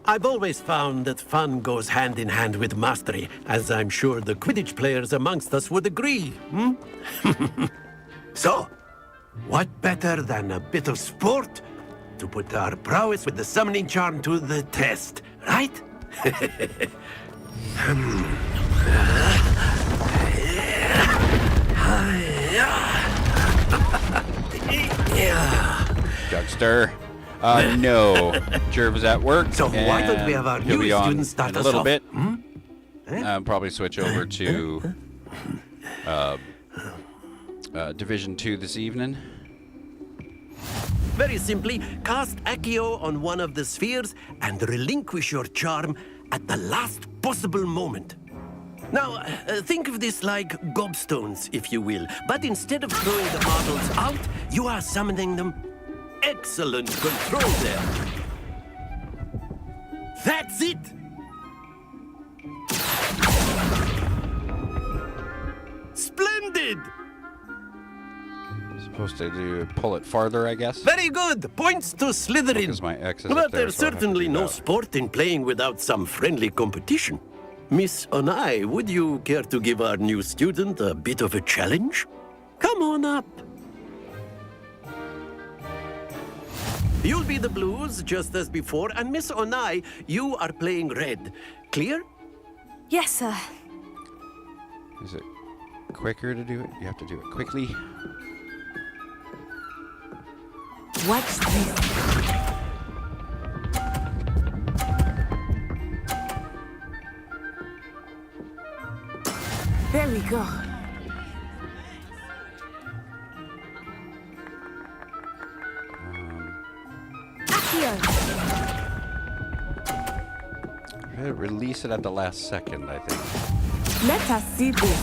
I've always found that fun goes hand in hand with mastery, as I'm sure the Quidditch players amongst us would agree, So, what better than a bit of sport to put our prowess with the summoning charm to the test, right? Jugster. No. Jerv is at work. So why don't we have our new students start in a us little off? bit. Probably switch over to Division 2 this evening. Very simply, cast Accio on one of the spheres and relinquish your charm at the last possible moment. Now, think of this like gobstones, if you will. But instead of throwing the marbles out, you are summoning them. Excellent control there. That's it! Splendid! Supposed to pull it farther, I guess. Very good. Points to Slytherin. Because my X is up But there, there's so I'll have to certainly do no that. sport in playing without some friendly competition. Miss Onai, would you care to give our new student a bit of a challenge? Come on up. You'll be the blues, just as before, and Miss Onai, you are playing red. Clear? Yes, sir. Is it quicker to do it? You have to do it quickly. Watch this. There we go. Accio. Release it at the last second, I think. Let us see this.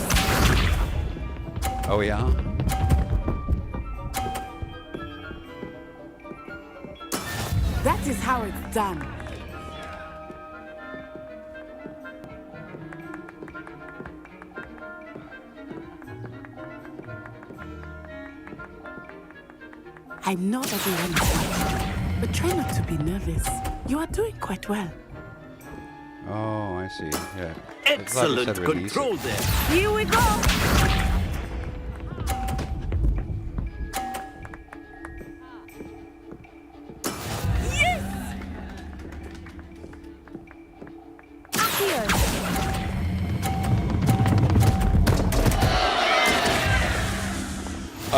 Oh, yeah? That is how it's done. I know everyone is watching, but try not to be nervous. You are doing quite well. Oh, I see. Yeah. Excellent control there. Here we go.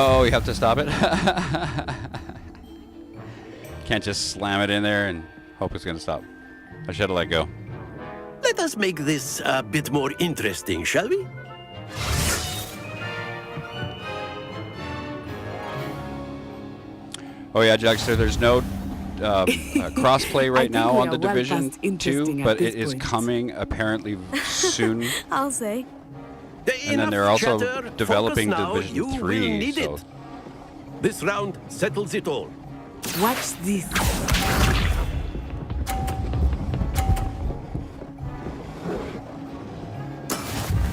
Oh, you have to stop it? Can't just slam it in there and hope it's going to stop. I should have let go. Let us make this a bit more interesting, shall we? Oh yeah, Jugster, there's no crossplay right now on the well Division past 2, interesting but at this it is point. coming apparently soon. I'll say. And then they're also chatter. developing Focus now. Division You will 3. need So. it. This round settles it all. Watch this.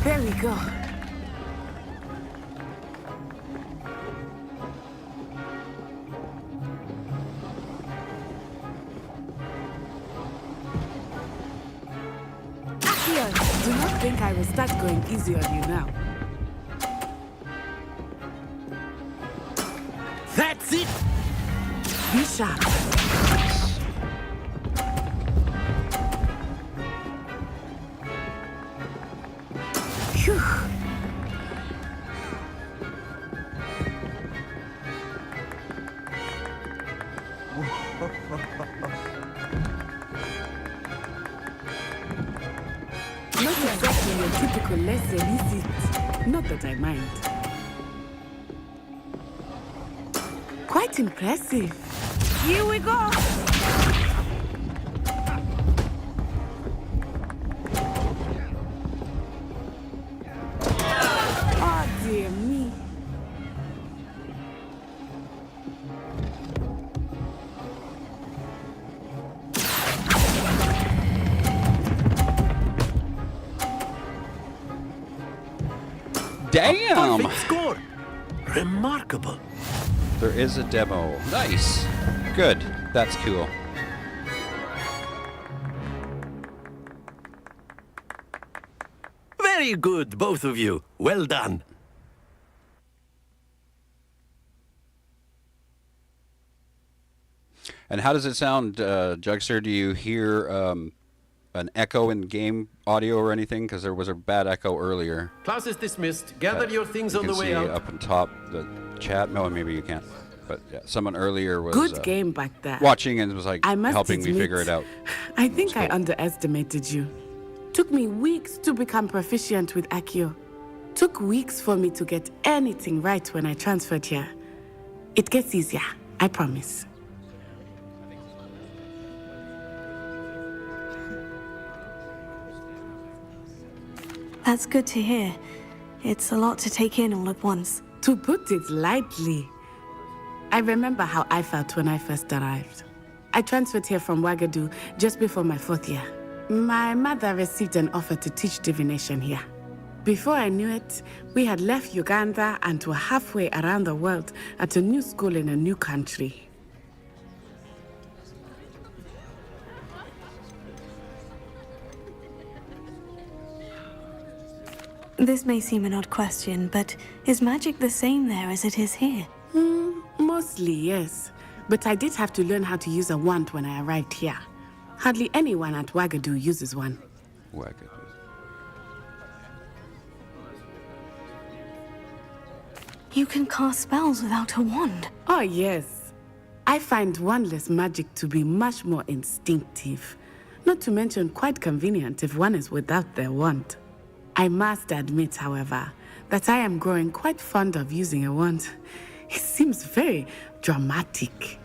There we go. Akio, do not think I will start going easy on you now. That's it. Be sharp. Phew. Not exactly your typical lesson, is it? Not that I mind. Quite impressive. Here we go. Oh, dear me. Damn! Perfect score. Remarkable. There is a demo. Nice. Good. That's cool. Very good, both of you. Well done. And how does it sound, Jugster? Do you hear an echo in game audio or anything? Because there was a bad echo earlier. Class is dismissed. Gather your things You on can the way see out. up on top the chat. No, maybe you can't. But yeah, someone earlier was Good game back there. watching and was like I must helping me admit, figure it out. I think I cool. underestimated you. Took me weeks to become proficient with Accio. Took weeks for me to get anything right when I transferred here. It gets easier, I promise. That's good to hear. It's a lot to take in all at once. To put it lightly, I remember how I felt when I first arrived. I transferred here from Ouagadougou just before my 4th year. My mother received an offer to teach divination here. Before I knew it, we had left Uganda and were halfway around the world at a new school in a new country. This may seem an odd question, but is magic the same there as it is here? Mostly, yes. But I did have to learn how to use a wand when I arrived here. Hardly anyone at Ouagadougou uses one. Ouagadougou. You can cast spells without a wand. Oh, yes. I find wandless magic to be much more instinctive. Not to mention quite convenient if one is without their wand. I must admit, however, that I am growing quite fond of using a wand. It seems very dramatic.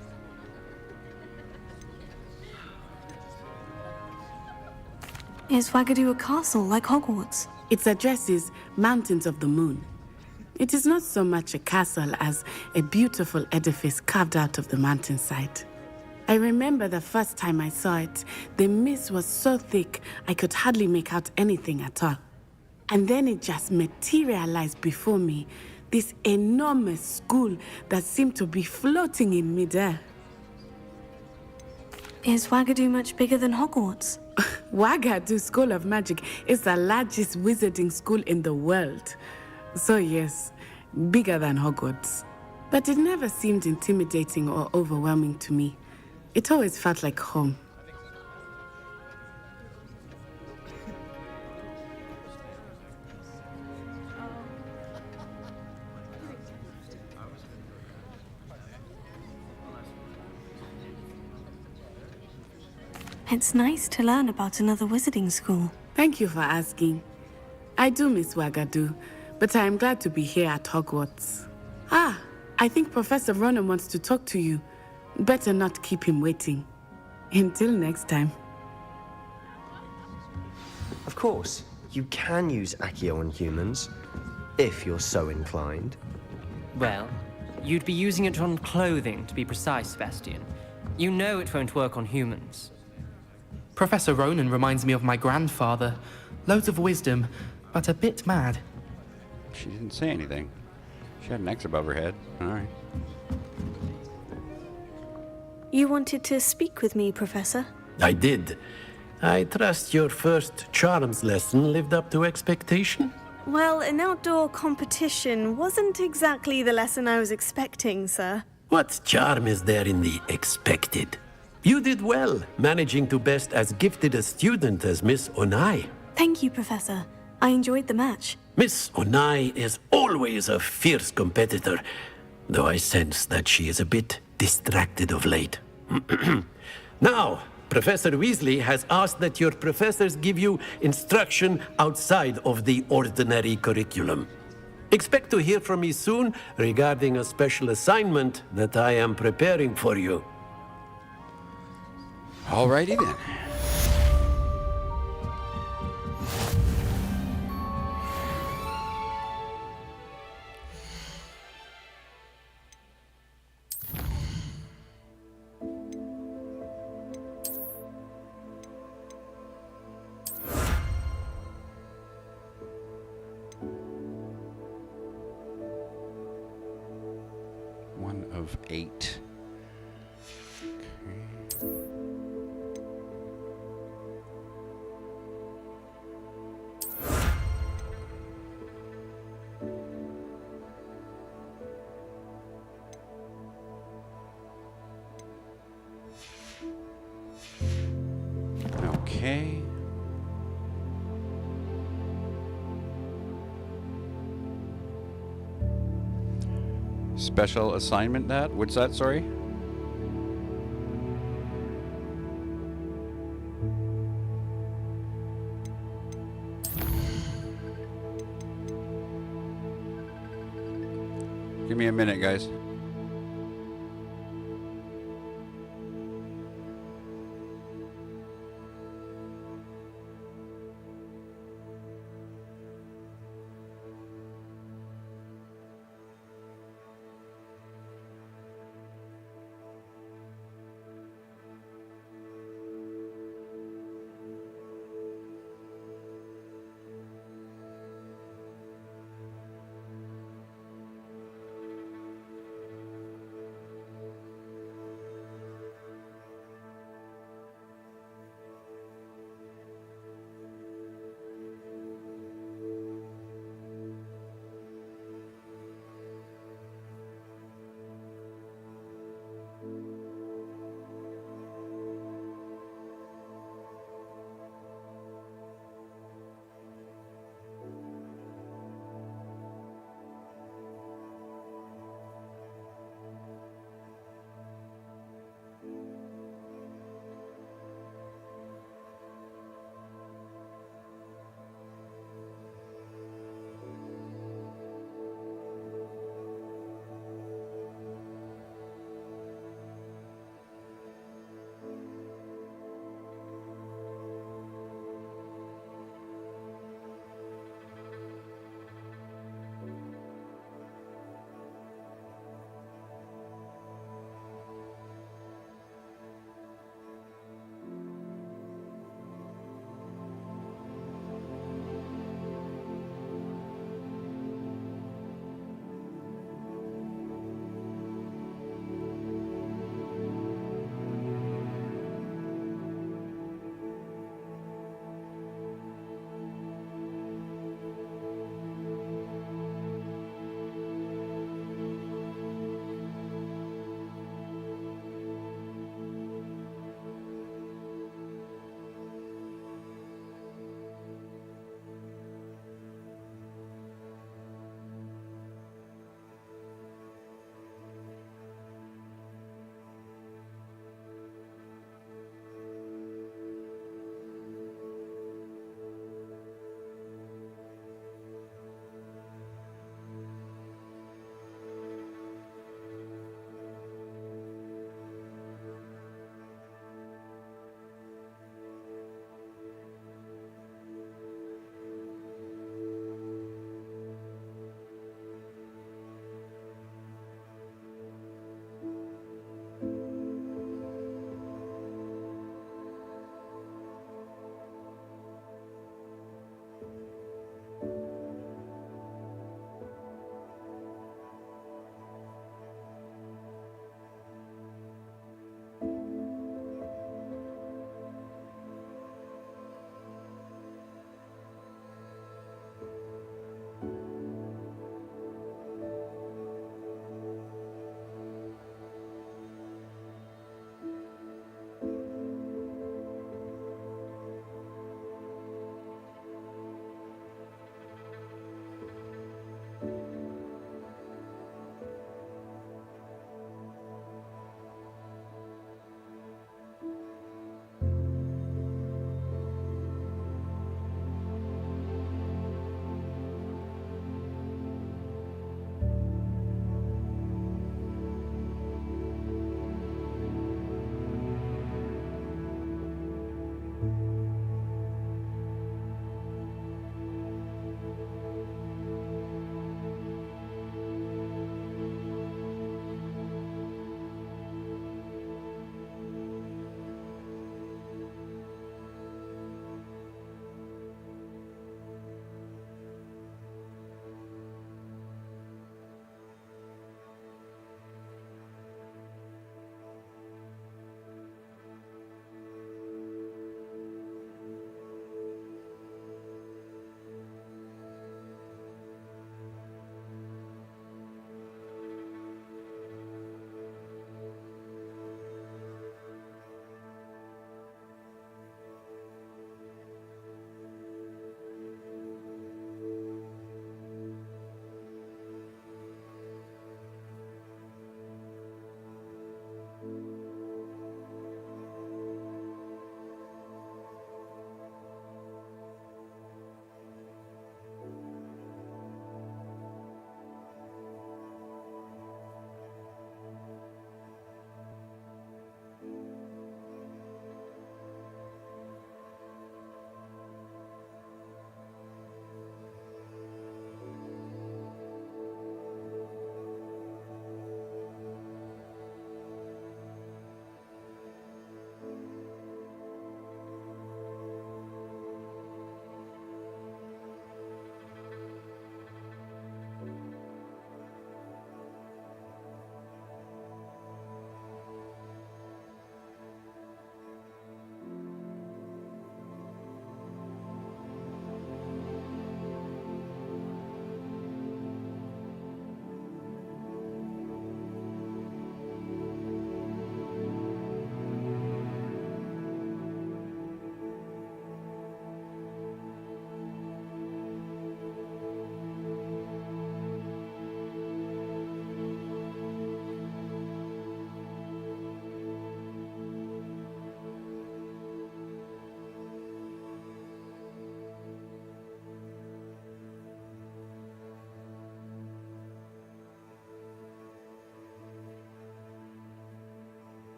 Is Ouagadougou a castle like Hogwarts? Its address is Mountains of the Moon. It is not so much a castle as a beautiful edifice carved out of the mountainside. I remember the first time I saw it, the mist was so thick I could hardly make out anything at all. And then it just materialized before me, this enormous school that seemed to be floating in midair. Is Ouagadougou much bigger than Hogwarts? Ouagadougou School of Magic is the largest wizarding school in the world. So yes, bigger than Hogwarts. But it never seemed intimidating or overwhelming to me. It always felt like home. It's nice to learn about another wizarding school. Thank you for asking. I do miss Wagadu, but I am glad to be here at Hogwarts. Ah, I think Professor Ronan wants to talk to you. Better not keep him waiting. Until next time. Of course, you can use Accio on humans, if you're so inclined. Well, you'd be using it on clothing, to be precise, Sebastian. You know it won't work on humans. Professor Ronan reminds me of my grandfather. Loads of wisdom, but a bit mad. She didn't say anything. She had an X above her head. All right. You wanted to speak with me, Professor? I did. I trust your first charms lesson lived up to expectation? Well, an outdoor competition wasn't exactly the lesson I was expecting, sir. What charm is there in the expected? You did well, managing to best as gifted a student as Miss Onai. Thank you, Professor. I enjoyed the match. Miss Onai is always a fierce competitor, though I sense that she is a bit distracted of late. Now, Professor Weasley has asked that your professors give you instruction outside of the ordinary curriculum. Expect to hear from me soon regarding a special assignment that I am preparing for you. Alrighty then. One of 8. Okay. Special assignment that? What's that, sorry? Give me a minute, guys.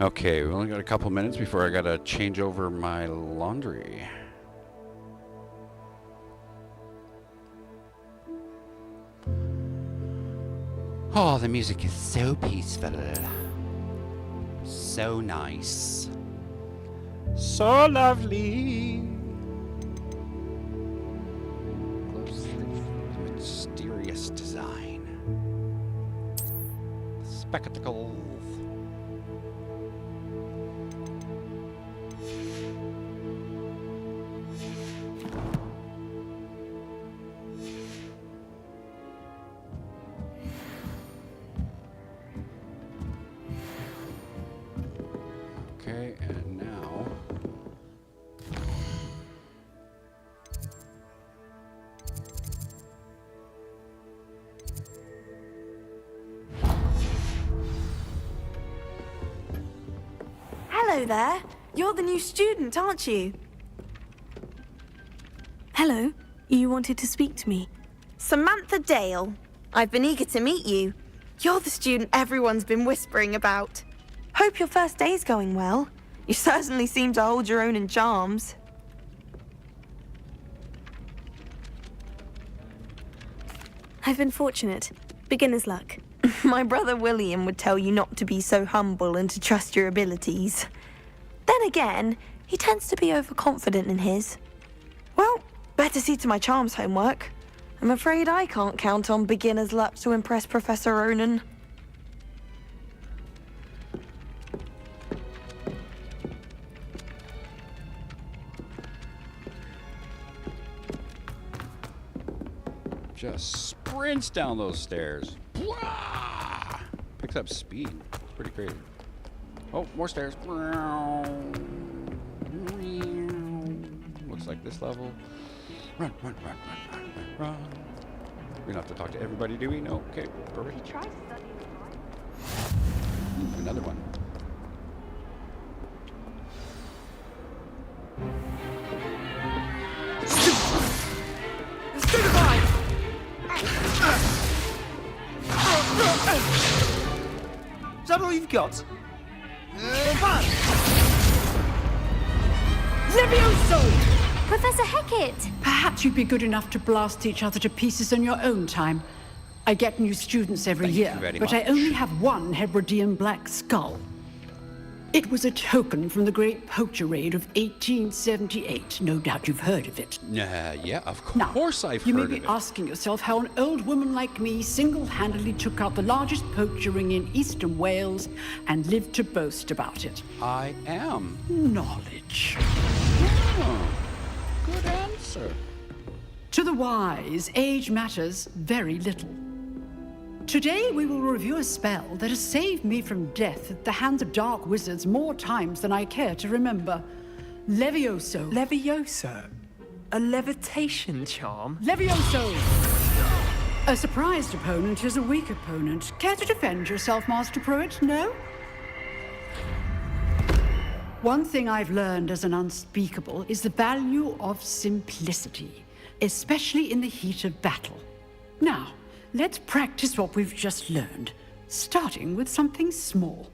Okay, we only got a couple minutes before I gotta change over my laundry. Oh, the music is so peaceful. So nice. So lovely. Mysterious design. Spectacles. Okay, and now Hello there. You're the new student, aren't you? Hello. You wanted to speak to me? Samantha Dale. I've been eager to meet you. You're the student everyone's been whispering about. Hope your first day's going well. You certainly seem to hold your own in charms. I've been fortunate. Beginner's luck. My brother William would tell you not to be so humble and to trust your abilities. Then again, he tends to be overconfident in his. Well, better see to my charms homework. I'm afraid I can't count on beginner's luck to impress Professor Ronan. just sprints down those stairs. Wah! Picks up speed. It's pretty crazy. Oh, more stairs. Looks like this level. Run, run, run, run, run, run, run. We don't have to talk to everybody, do we? No. Okay, perfect. Another one. Is that all you've got? Levioso! Professor Hecat! Perhaps you'd be good enough to blast each other to pieces on your own time. I get new students every year, but I only have one Hebridean black skull. It was a token from the Great Poacher Raid of 1878. No doubt you've heard of it. Yeah, of course Now, I've you heard may of be it. asking yourself how an old woman like me single-handedly took out the largest poacher ring in eastern Wales and lived to boast about it. I am. Knowledge. Oh, good answer. To the wise, age matters very little. Today we will review a spell that has saved me from death at the hands of dark wizards more times than I care to remember. Levioso. Levioso? A levitation charm? Levioso! A surprised opponent is a weak opponent. Care to defend yourself, Master Pruitt? No? One thing I've learned as an unspeakable is the value of simplicity, especially in the heat of battle. Now, let's practice what we've just learned, starting with something small.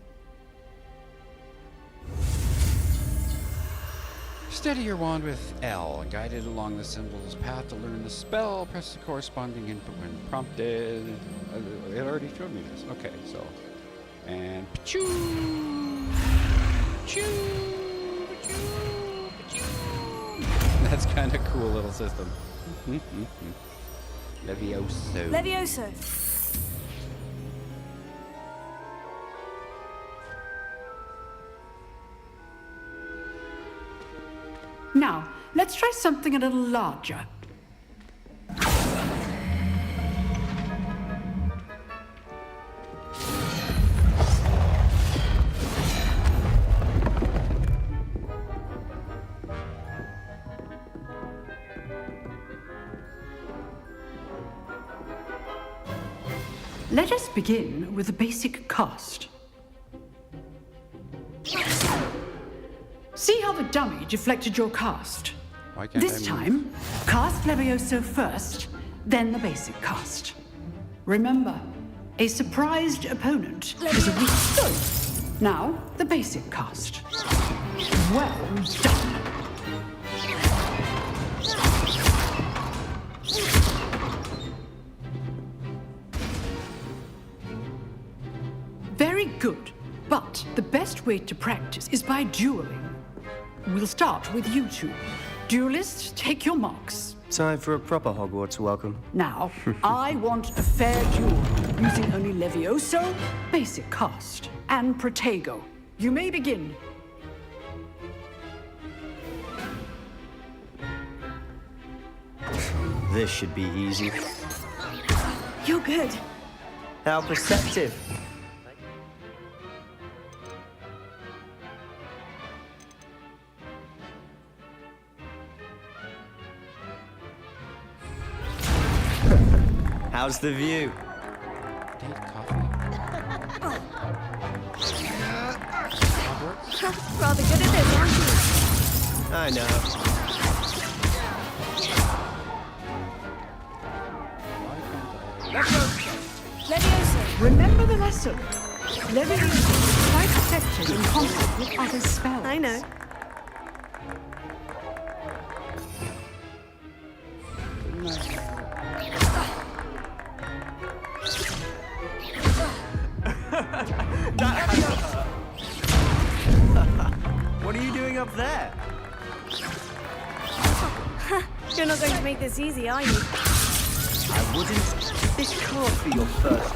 Steady your wand with L. Guide it along the symbol's path to learn the spell. Press the corresponding input when prompted. It already showed me this. Okay, so. And. Pachoo! Pachoo! Pachoo! Pachoo! That's kind of cool little system. Levioso. Levioso. Now, let's try something a little larger. Let us begin with the basic cast. See how the dummy deflected your cast? Why can't This time, cast Levioso first, then the basic cast. Remember, a surprised opponent is a weak... Now, the basic cast. Well done. Very good. But the best way to practice is by dueling. We'll start with you two. Duelists, take your marks. Time for a proper Hogwarts welcome. Now, I want a fair duel, using only Levioso, basic cast, and Protego. You may begin. This should be easy. You're good. How perceptive. How's the view? Rather good at this, aren't you? I know. Leviosa. Remember the lesson. Leviosa is quite effective in conflict with other spells. I know. What are you doing up there? You're not going to make this easy, are you? I wouldn't. This can't be your first.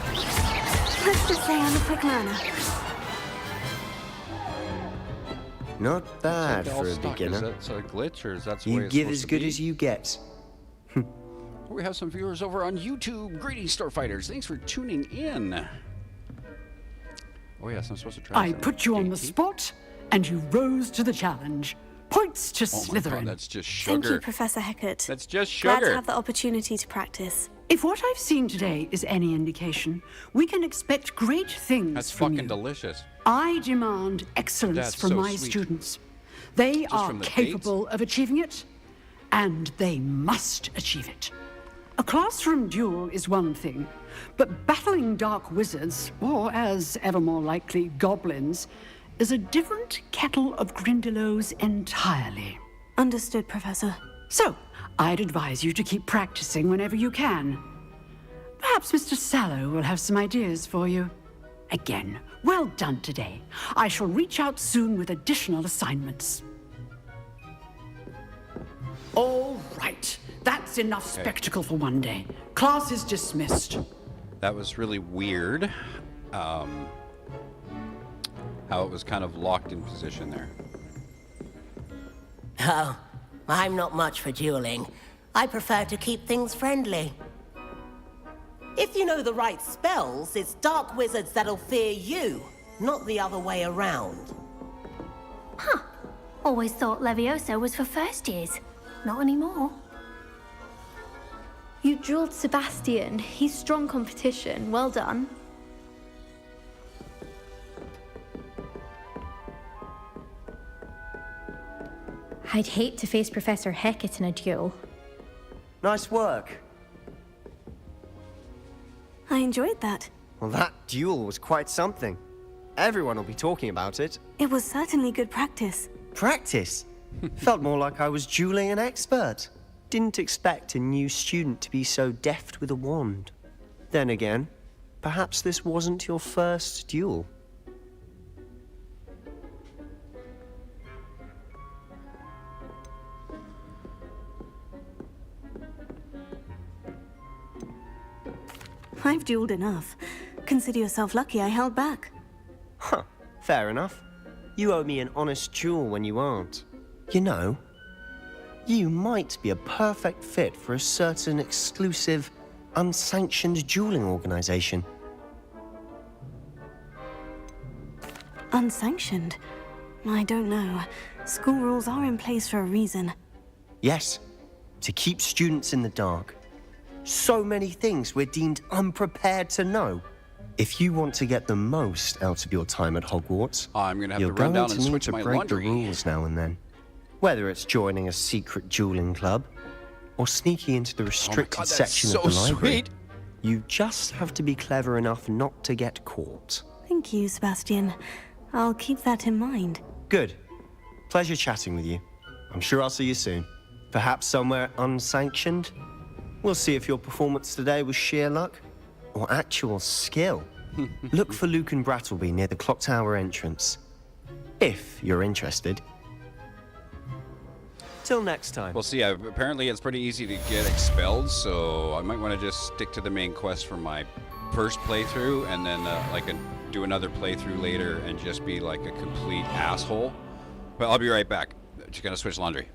Let's just say I'm a quick learner. Not bad for a beginner. Is that a glitch, or is that the way You it's give supposed as to good be? as you get. We have some viewers over on YouTube. Greetings, Starfighters. Thanks for tuning in. Oh yes, I'm supposed to try. I put you on the spot, and you rose to the challenge. Points to Oh my Slytherin. God, that's just sugar. Thank you, Professor Hecat. That's just Glad sugar. to have the opportunity to practice. If what I've seen today is any indication, we can expect great things That's from fucking you. delicious. I demand excellence That's from so my sweet. students. They Just are from the capable of achieving it, and they must achieve it. A classroom duel is one thing, but battling dark wizards, or as ever more likely, goblins, is a different kettle of Grindylows entirely. Understood, Professor. So, I'd advise you to keep practicing whenever you can. Perhaps Mr. Sallow will have some ideas for you. Again, well done today. I shall reach out soon with additional assignments. All right. That's enough spectacle for one day. Class is dismissed. That was really weird. How it was kind of locked in position there. Oh, I'm not much for dueling. I prefer to keep things friendly. If you know the right spells, it's dark wizards that'll fear you, not the other way around. Huh. Always thought Levioso was for first years. Not anymore. You drilled Sebastian. He's strong competition. Well done. I'd hate to face Professor Hecat in a duel. Nice work. I enjoyed that. Well, that duel was quite something. Everyone will be talking about it. It was certainly good practice. Practice? Felt more like I was dueling an expert. Didn't expect a new student to be so deft with a wand. Then again, perhaps this wasn't your first duel. I've dueled enough. Consider yourself lucky I held back. Huh, fair enough. You owe me an honest duel when you aren't. You know, you might be a perfect fit for a certain exclusive, unsanctioned dueling organization. Unsanctioned? I don't know. School rules are in place for a reason. Yes, to keep students in the dark. So many things we're deemed unprepared to know. If you want to get the most out of your time at Hogwarts, I'm gonna have you're to run going down to and need switch to my break laundry. the rules now and then. Whether it's joining a secret dueling club or sneaking into the restricted God, that's section so of the library, sweet. you just have to be clever enough not to get caught. Thank you, Sebastian. I'll keep that in mind. Good. Pleasure chatting with you. I'm sure I'll see you soon. Perhaps somewhere unsanctioned? We'll see if your performance today was sheer luck or actual skill. Look for Luke and Brattleby near the clock tower entrance. If you're interested. Till next time. We'll see. Apparently it's pretty easy to get expelled, so I might want to just stick to the main quest for my first playthrough, and then do another playthrough later and just be like a complete asshole. But I'll be right back. Just gonna switch laundry.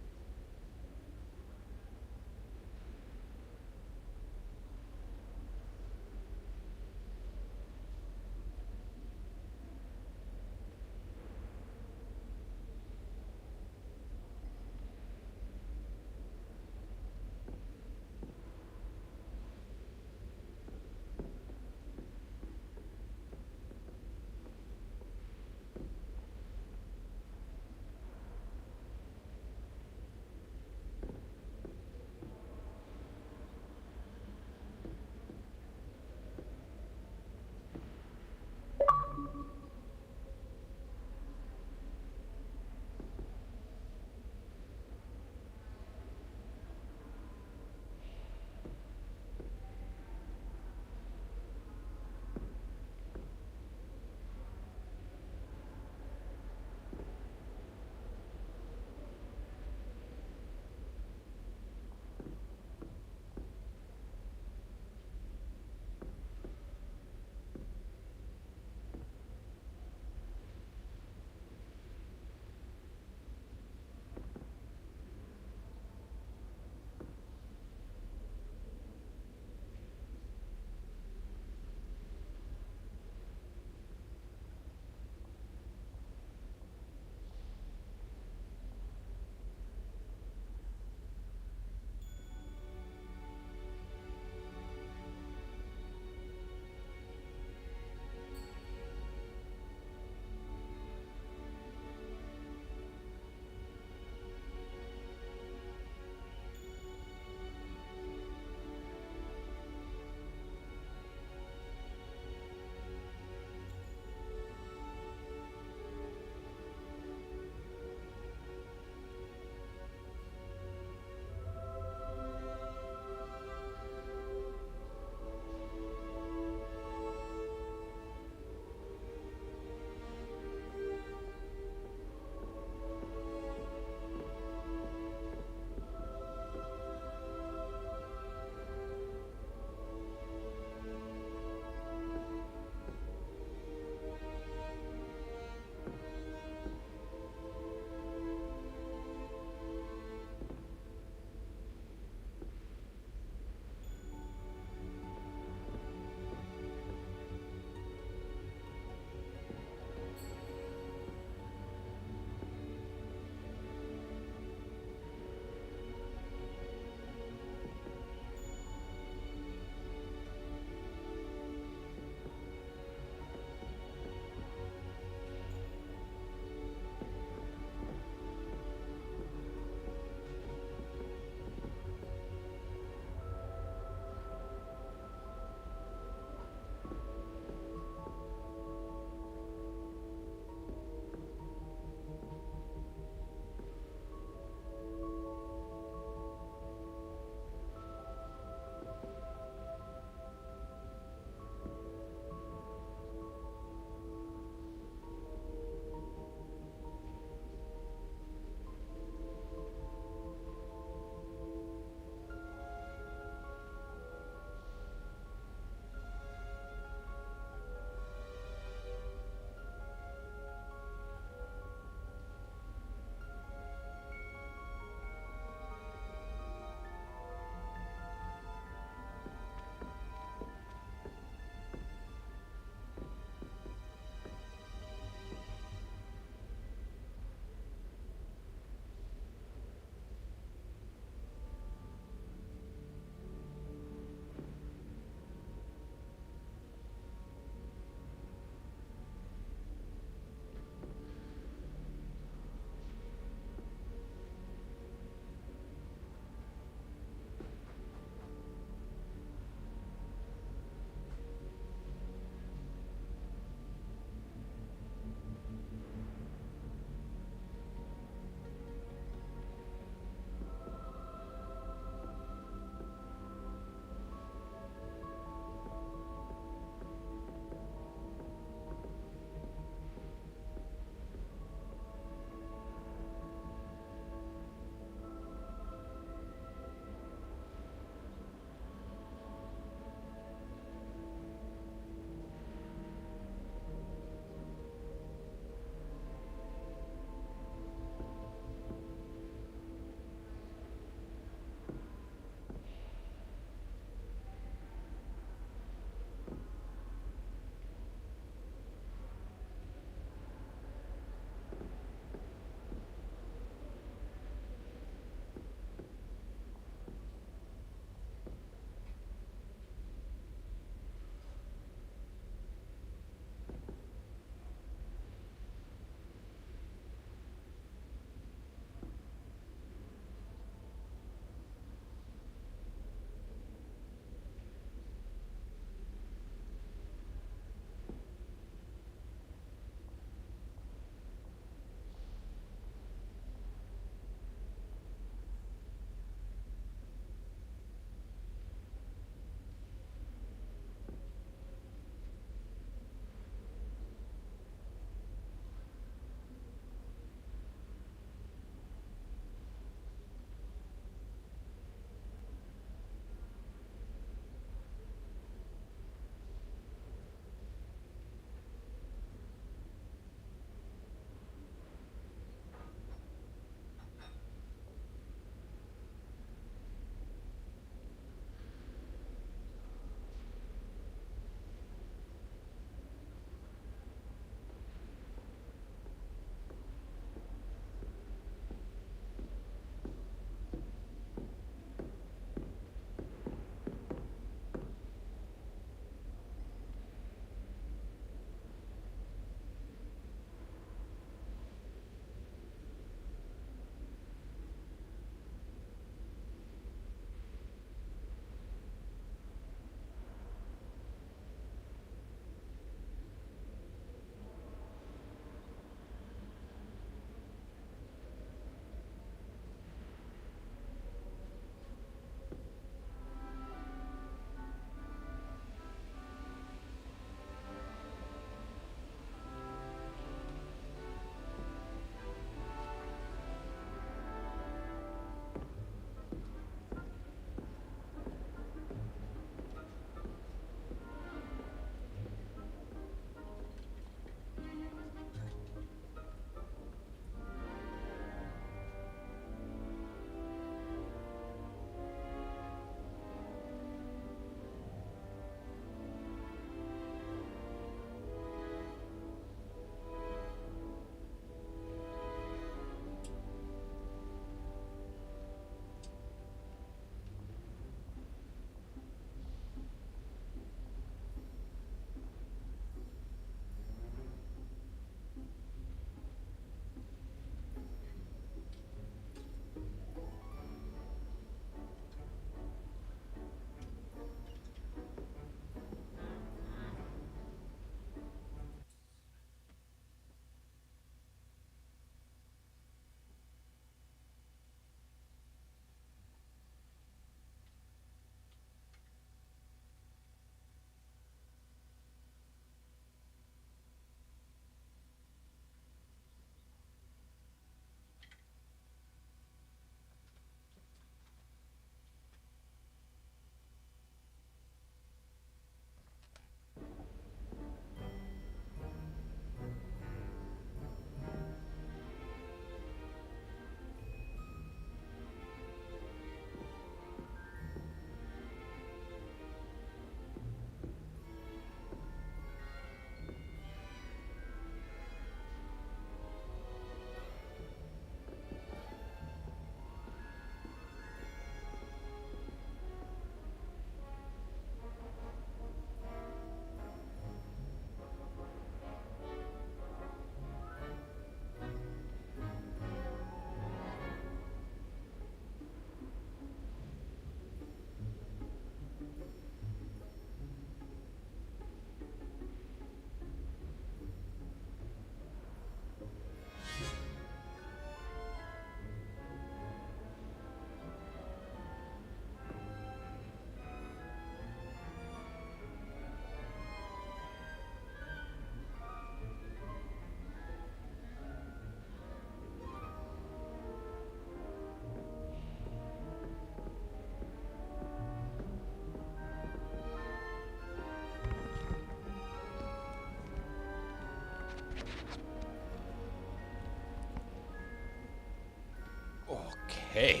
Okay.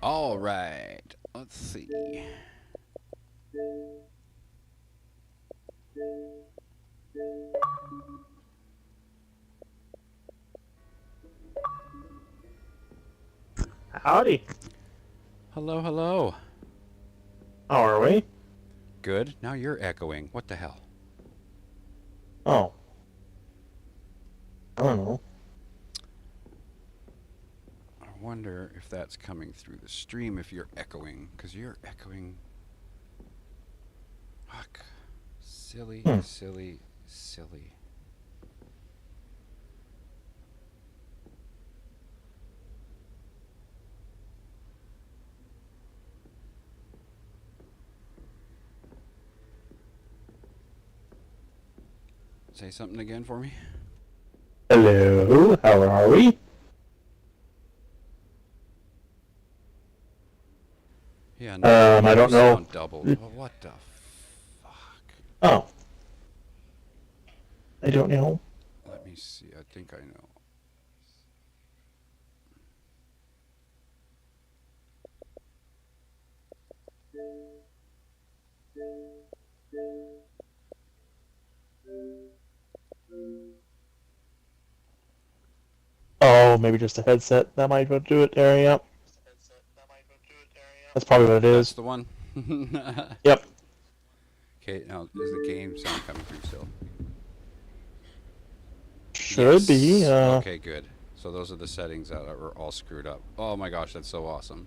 All right. Let's see. Howdy. Hello, hello. How are we? Good. Now you're echoing. What the hell? Oh. I don't know. I wonder if that's coming through the stream if you're echoing, because you're echoing. Fuck. Silly, silly, silly. Say something again for me. Hello, how are we? Yeah, no, I don't know. Sound doubled. Well, what the fuck? Oh. I don't know. Let me see. I think I know. Oh, maybe just a headset. That might go do it there, yep. That's probably what it is. That's the one. Yep. Okay, now is the game sound coming through still? Should be. Okay, good. So those are the settings that are all screwed up. Oh my gosh, that's so awesome.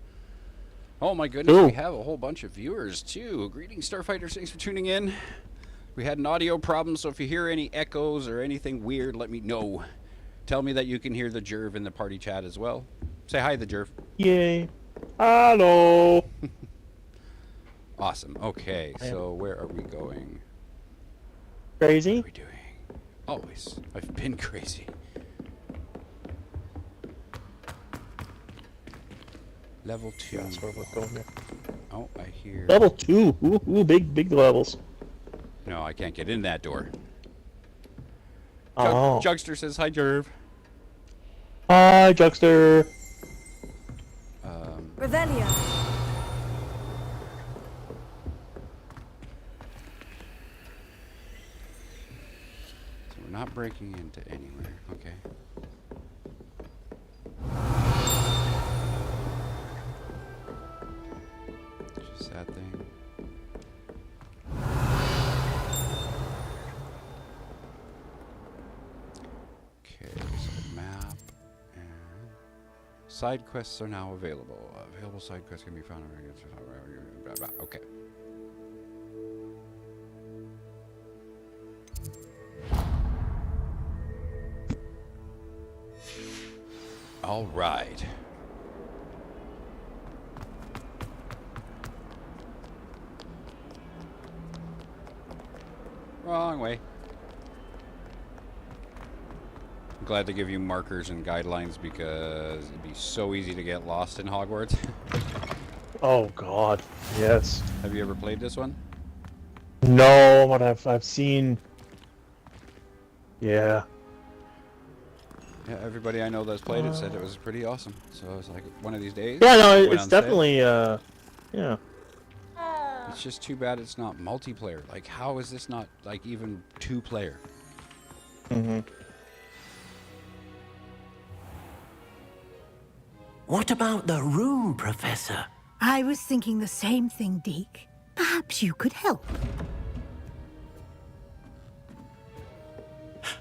Oh my goodness, Ooh. we have a whole bunch of viewers too. Greetings, Starfighters. Thanks for tuning in. We had an audio problem, so if you hear any echoes or anything weird, let me know. Tell me that you can hear the Jerv in the party chat as well. Say hi, the Jerv. Yay. Hello. Awesome. Okay, so where are we going? Crazy? What are we doing? Always. I've been crazy. Level 2. Yeah, that's where we're going here. Oh, I hear... Level 2. Ooh, big levels. No, I can't get in that door. Oh. Jugster says hi, Jerv. Hi, Jugster. Revelio. So we're not breaking into anywhere, okay? Just that thing. Okay, so map and side quests are now available. Available side quests can be found on blah, blah. Okay. All right. Wrong way. I'm glad to give you markers and guidelines because it'd be so easy to get lost in Hogwarts. Oh God, yes. Have you ever played this one? No, but I've seen. Yeah. Yeah, everybody I know that's played it said it was pretty awesome. So I was like, one of these days. Yeah, no, it went it's on sale. definitely yeah. It's just too bad it's not multiplayer. Like, how is this not like even 2-player? Mm-hmm. What about the room, Professor? I was thinking the same thing, Deke. Perhaps you could help.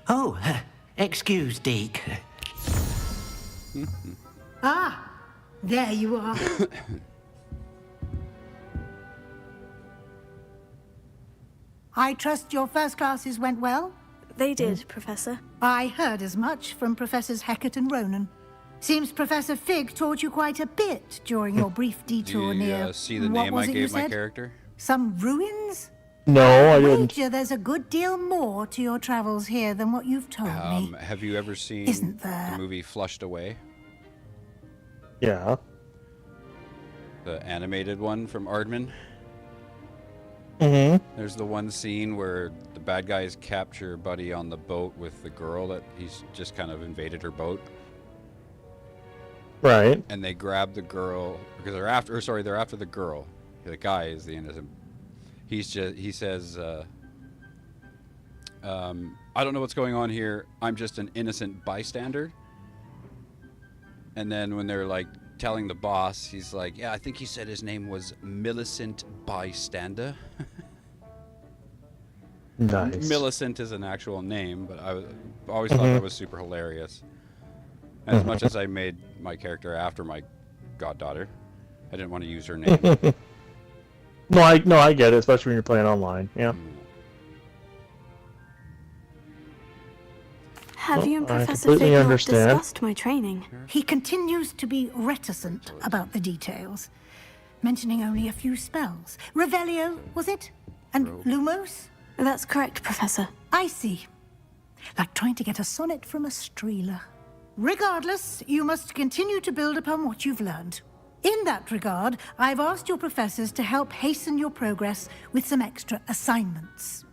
Oh, excuse, Deke. Ah, there you are. I trust your first classes went well? They did, Professor. I heard as much from Professors Hecat and Ronan. Seems Professor Fig taught you quite a bit during your brief detour Do you near... see the what name was I it you gave my said? character? Some ruins? No, I didn't. Wager there's a good deal more to your travels here than what you've told me. Have you ever seen Isn't there? the movie Flushed Away? Yeah. The animated one from Aardman? There's the one scene where the bad guys capture Buddy on the boat with the girl that he's just kind of invaded her boat. Right. And they grab the girl because they're after. Or sorry, they're after the girl. The guy is the innocent. He says, "I don't know what's going on here. I'm just an innocent bystander." And then when they're like telling the boss, he's like, "Yeah, I think he said his name was Millicent Bystander." Nice. Millicent is an actual name, but I always thought that was super hilarious. As much as I made my character after my goddaughter, I didn't want to use her name. No, I get it, especially when you're playing online. Yeah. Have you and I Professor completely Fig understand. discussed my training? He continues to be reticent about the details, mentioning only a few spells. Revelio, was it? And Lumos? That's correct, Professor. I see. Like trying to get a sonnet from a streeler. Regardless, you must continue to build upon what you've learned. In that regard, I've asked your professors to help hasten your progress with some extra assignments.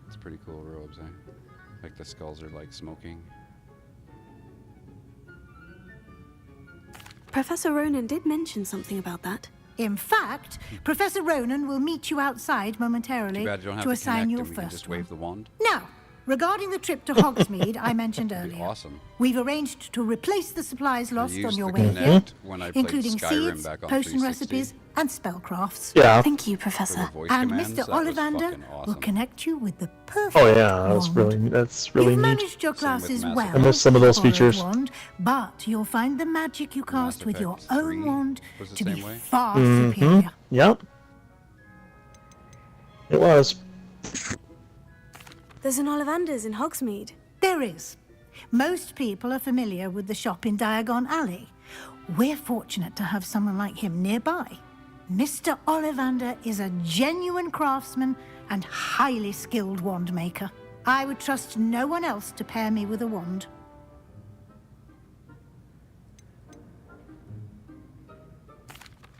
It's pretty cool robes, eh? Like the skulls are like smoking. Professor Ronan did mention something about that. In fact, Professor Ronan will meet you outside momentarily Too bad you don't have to to assign connect your and we can first just wave the wand. Now, regarding the trip to Hogsmeade I mentioned That'd be earlier, awesome. we've arranged to replace the supplies lost on used your the way here, Connect when I played including Skyrim seeds, back on potion 360. recipes, and spellcrafts. Yeah. Thank you, Professor. voice And commands, Mr. that was Ollivander fucking will awesome. connect you with the perfect Oh yeah, wand. that's really You've neat. managed your classes Mass well. Effect. I miss some of those borrowed features. Wand, but you'll find the magic you cast with your Effect own 3 wand was the to be same way? far superior. Yep. It was. There's an Ollivander's in Hogsmeade. There is. Most people are familiar with the shop in Diagon Alley. We're fortunate to have someone like him nearby. Mr. Ollivander is a genuine craftsman and highly skilled wand maker. I would trust no one else to pair me with a wand.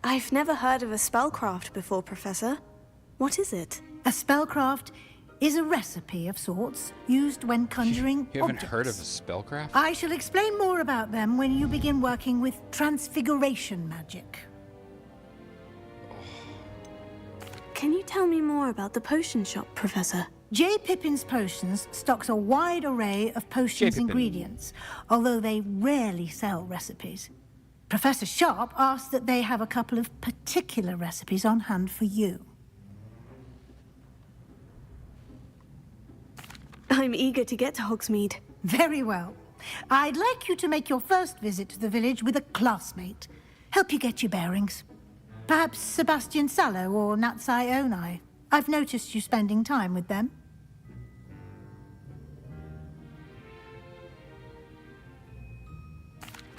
I've never heard of a spellcraft before, Professor. What is it? A spellcraft is a recipe of sorts used when conjuring You haven't objects. heard of a spellcraft? I shall explain more about them when you begin working with transfiguration magic. Can you tell me more about the potion shop, Professor? J. Pippin's Potions stocks a wide array of potions Pippin. ingredients, although they rarely sell recipes. Professor Sharp asked that they have a couple of particular recipes on hand for you. I'm eager to get to Hogsmeade. Very well. I'd like you to make your first visit to the village with a classmate. Help you get your bearings. Perhaps Sebastian Sallow or Natsai Onai. I've noticed you spending time with them.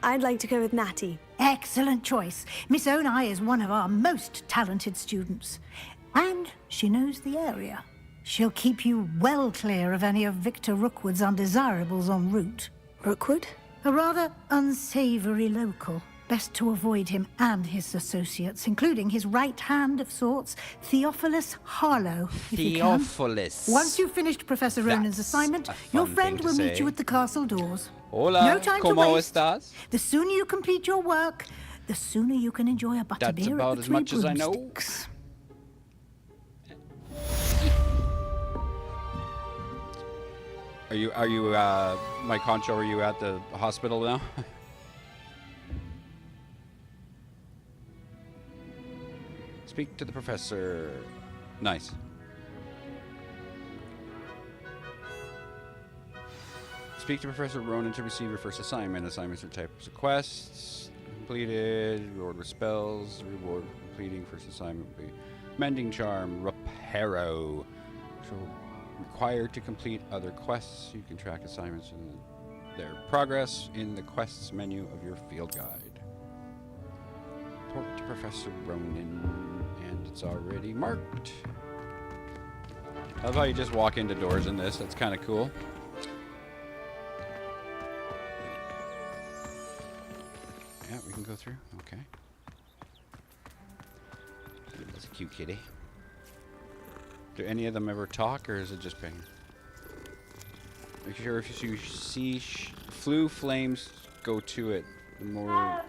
I'd like to go with Natty. Excellent choice. Miss Onai is one of our most talented students. And she knows the area. She'll keep you well clear of any of Victor Rookwood's undesirables en route. Rookwood? A rather unsavory local. Best to avoid him and his associates, including his right hand of sorts, Theophilus Harlow, if you can. Theophilus. Once you've finished Professor Ronan's That's assignment, a your fun friend thing to will meet say. you at the castle doors. Hola, No time to ¿cómo waste. estás? The sooner you complete your work, the sooner you can enjoy a butterbeer That's at about the as Three much as I know. Broomsticks. Are you, Mike Honcho, are you at the hospital now? Speak to the professor. Nice. Speak to Professor Ronan to receive your first assignment. Assignments are types of quests. Completed. Reward with spells. Reward for completing first assignment will be Mending Charm. Reparo. So required to complete other quests. You can track assignments and their progress in the quests menu of your field guide. Report to Professor Ronan, and it's already marked. I love how you just walk into doors in this. That's kind of cool. Yeah, we can go through. Okay. Let's That's a cute kitty. Do any of them ever talk, or is it just ping? Make sure if you see flu flames, go to it. The more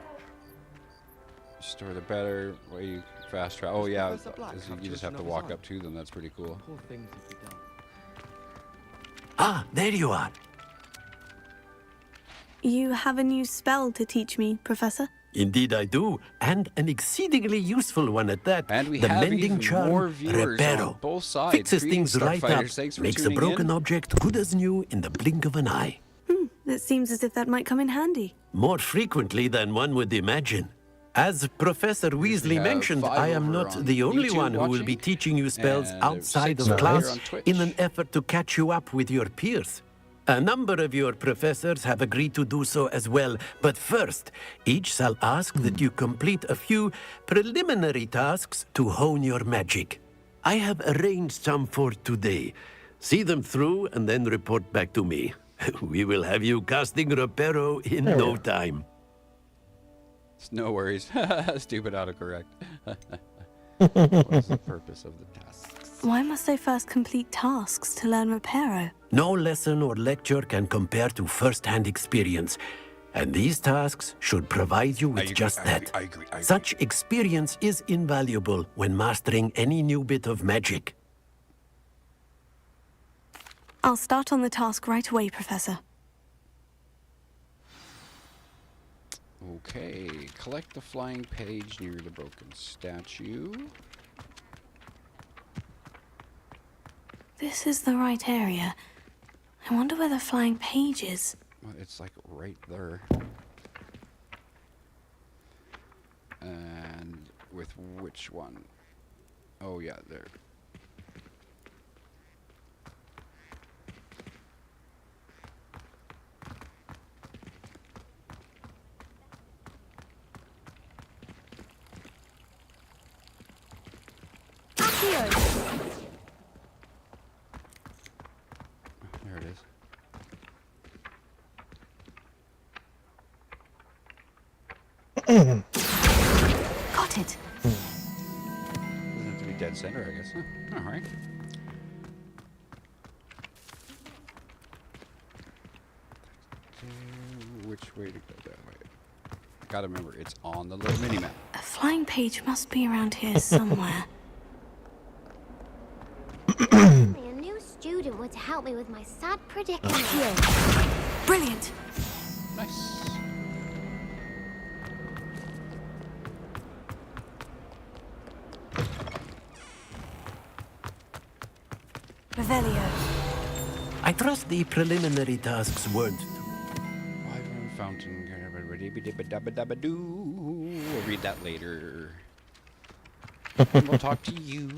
store, the better. Way you fast travel. Oh yeah, you just have to walk up to them. That's pretty cool. Ah, there you are. You have a new spell to teach me, Professor? Indeed I do, and an exceedingly useful one at that. And we the have mending even charm, more viewers Reparo. on both sides. Fixes Greetings, things right up, Starfighters. Thanks for makes a tuning broken in. object good as new in the blink of an eye. It seems as if that might come in handy. More frequently than one would imagine. As Professor Weasley mentioned, I am not the only one who will be teaching you spells outside of class in an effort to catch you up with your peers. A number of your professors have agreed to do so as well, but first, each shall ask that you complete a few preliminary tasks to hone your magic. I have arranged some for today. See them through and then report back to me. We will have you casting Reparo in no time. No worries. Stupid autocorrect. What's the purpose of the tasks? Why must I first complete tasks to learn Reparo? No lesson or lecture can compare to first-hand experience, and these tasks should provide you with just that. I agree. Such experience is invaluable when mastering any new bit of magic. I'll start on the task right away, Professor. Okay, collect the flying page near the broken statue. This is the right area. I wonder where the flying page is. Well, it's like right there. And with which one? Oh yeah, there. There it is. Got it. Doesn't have to be dead center, I guess. Huh? All right. Which way to go that way? I gotta remember, it's on the little mini map. A flying page must be around here somewhere. A new student were to help me with my sad predicament. Brilliant. Nice. Revelio. I trust the preliminary tasks weren't. Wyvern Fountain. We'll read that later. And we'll talk to you.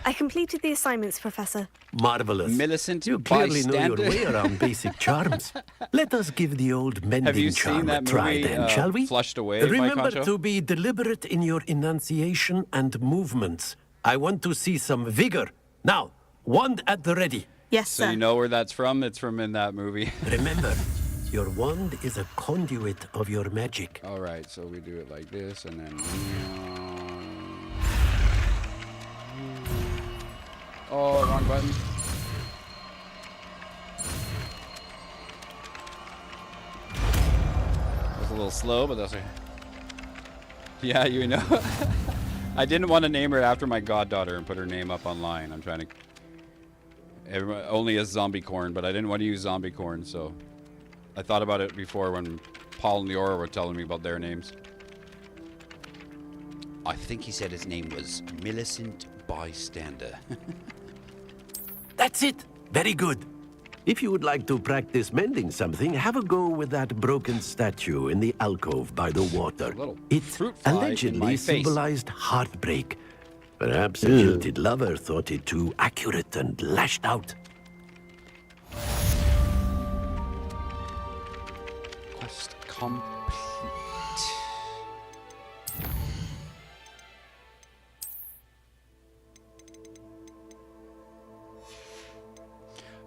I completed the assignments, Professor. Marvelous. Millicent You clearly know your Bystander. way around basic charms. Let us give the old mending charm a try then, shall we? Flushed Away by Remember Concho? to be deliberate in your enunciation and movements. I want to see some vigor. Now, wand at the ready. Yes, So you know where that's from? It's from in that movie. Remember, your wand is a conduit of your magic. All right, so we do it like this, and then. Oh, wrong button. That was a little slow, but that's okay. Yeah, you know. I didn't want to name her after my goddaughter and put her name up online. I'm trying to. Only as Zombie Corn, but I didn't want to use Zombie Corn, so. I thought about it before when Paul and Leora were telling me about their names. I think he said his name was Millicent Bystander. That's it. Very good. If you would like to practice mending something, have a go with that broken statue in the alcove by the water. It allegedly symbolized heartbreak. Perhaps a jilted lover thought it too accurate and lashed out. Quest complete.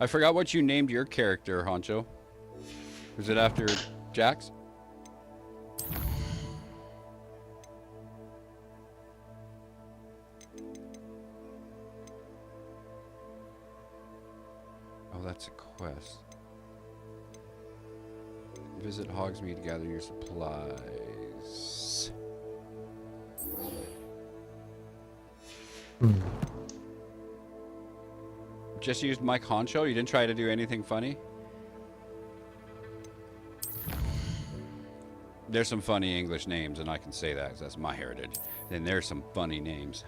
I forgot what you named your character, Honcho. Was it after Jax? that's a quest. Visit Hogsmeade to gather your supplies. Just used Mike Honcho? You didn't try to do anything funny? There's some funny English names, and I can say that because that's my heritage. Then there's some funny names.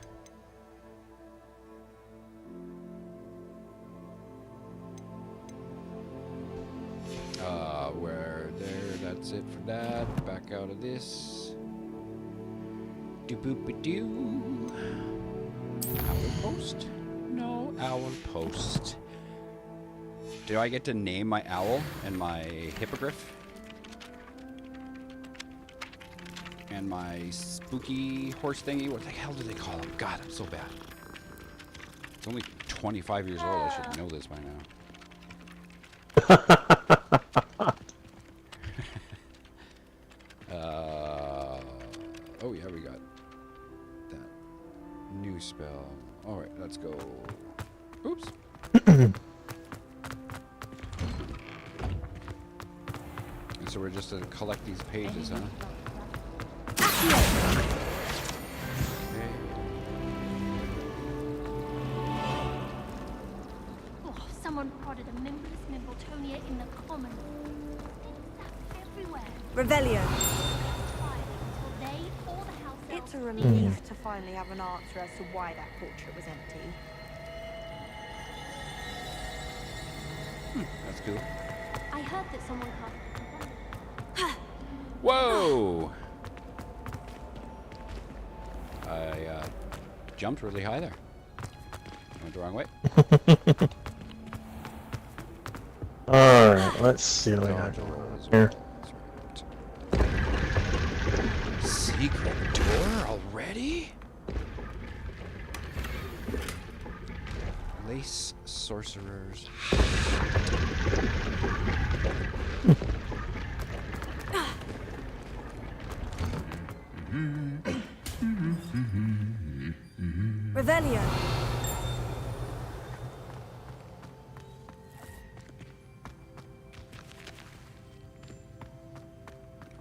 That's it for that. Back out of this. Do-boop-a-doo. Owl post? No, owl post. Do I get to name my owl and my hippogriff? And my spooky horse thingy? What the hell do they call them? God, I'm so bad. It's only 25 years old. I should know this by now. Oh yeah, we got that new spell. All right, let's go. Oops. And so we're just to collect these pages, huh? Okay. Oh, someone prodded a Mimbless Mimbletonia in the common. Everywhere. Revelio. It's a relief to finally have an answer as to why that portrait was empty. That's cool. I heard that someone cast. Whoa! I jumped really high there. Went the wrong way. Alright, let's see what we got here. Secret door already? Lace sorcerers. Revelio.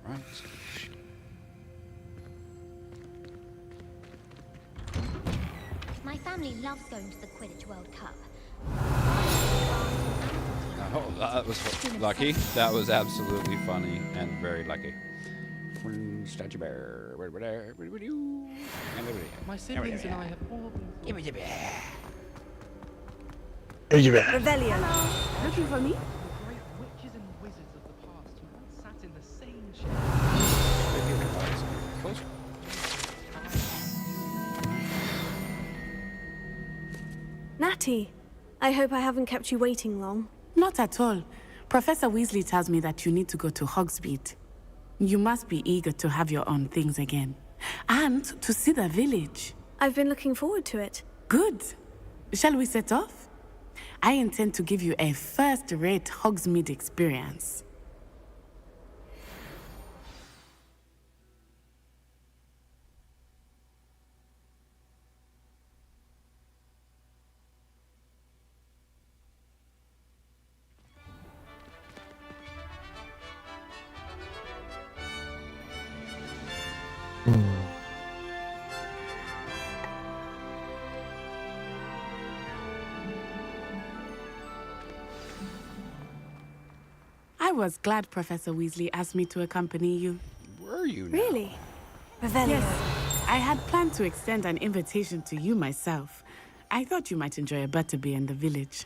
Right. My family loves going to the Quidditch World Cup. Oh, that was lucky. That was absolutely funny and very lucky. Statue bear. My siblings and I have all been. Give me the bear. Revelio. Looking for me? The great witches and wizards of the past who once sat in the same chair. Natty, I hope I haven't kept you waiting long. Not at all. Professor Weasley tells me that you need to go to Hogsmeade. You must be eager to have your own things again. And to see the village. I've been looking forward to it. Good. Shall we set off? I intend to give you a first-rate Hogsmeade experience. I was glad Professor Weasley asked me to accompany you. Were you now? Really? Revelio. Yes. I had planned to extend an invitation to you myself. I thought you might enjoy a butterbeer in the village.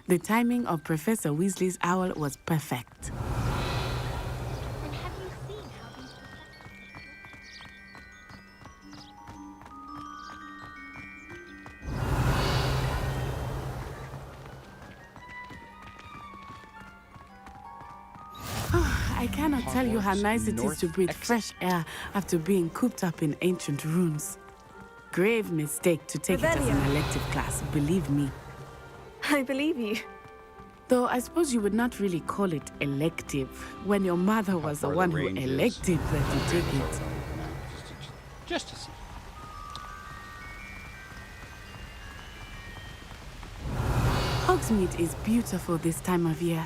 The timing of Professor Weasley's owl was perfect. And have you seen how these I cannot tell you how nice it is to breathe fresh air after being cooped up in ancient rooms. Grave mistake to take it as an elective class, believe me. I believe you. Though I suppose you would not really call it elective when your mother was the one who elected that you take it. Just to see. Hogsmeade is beautiful this time of year.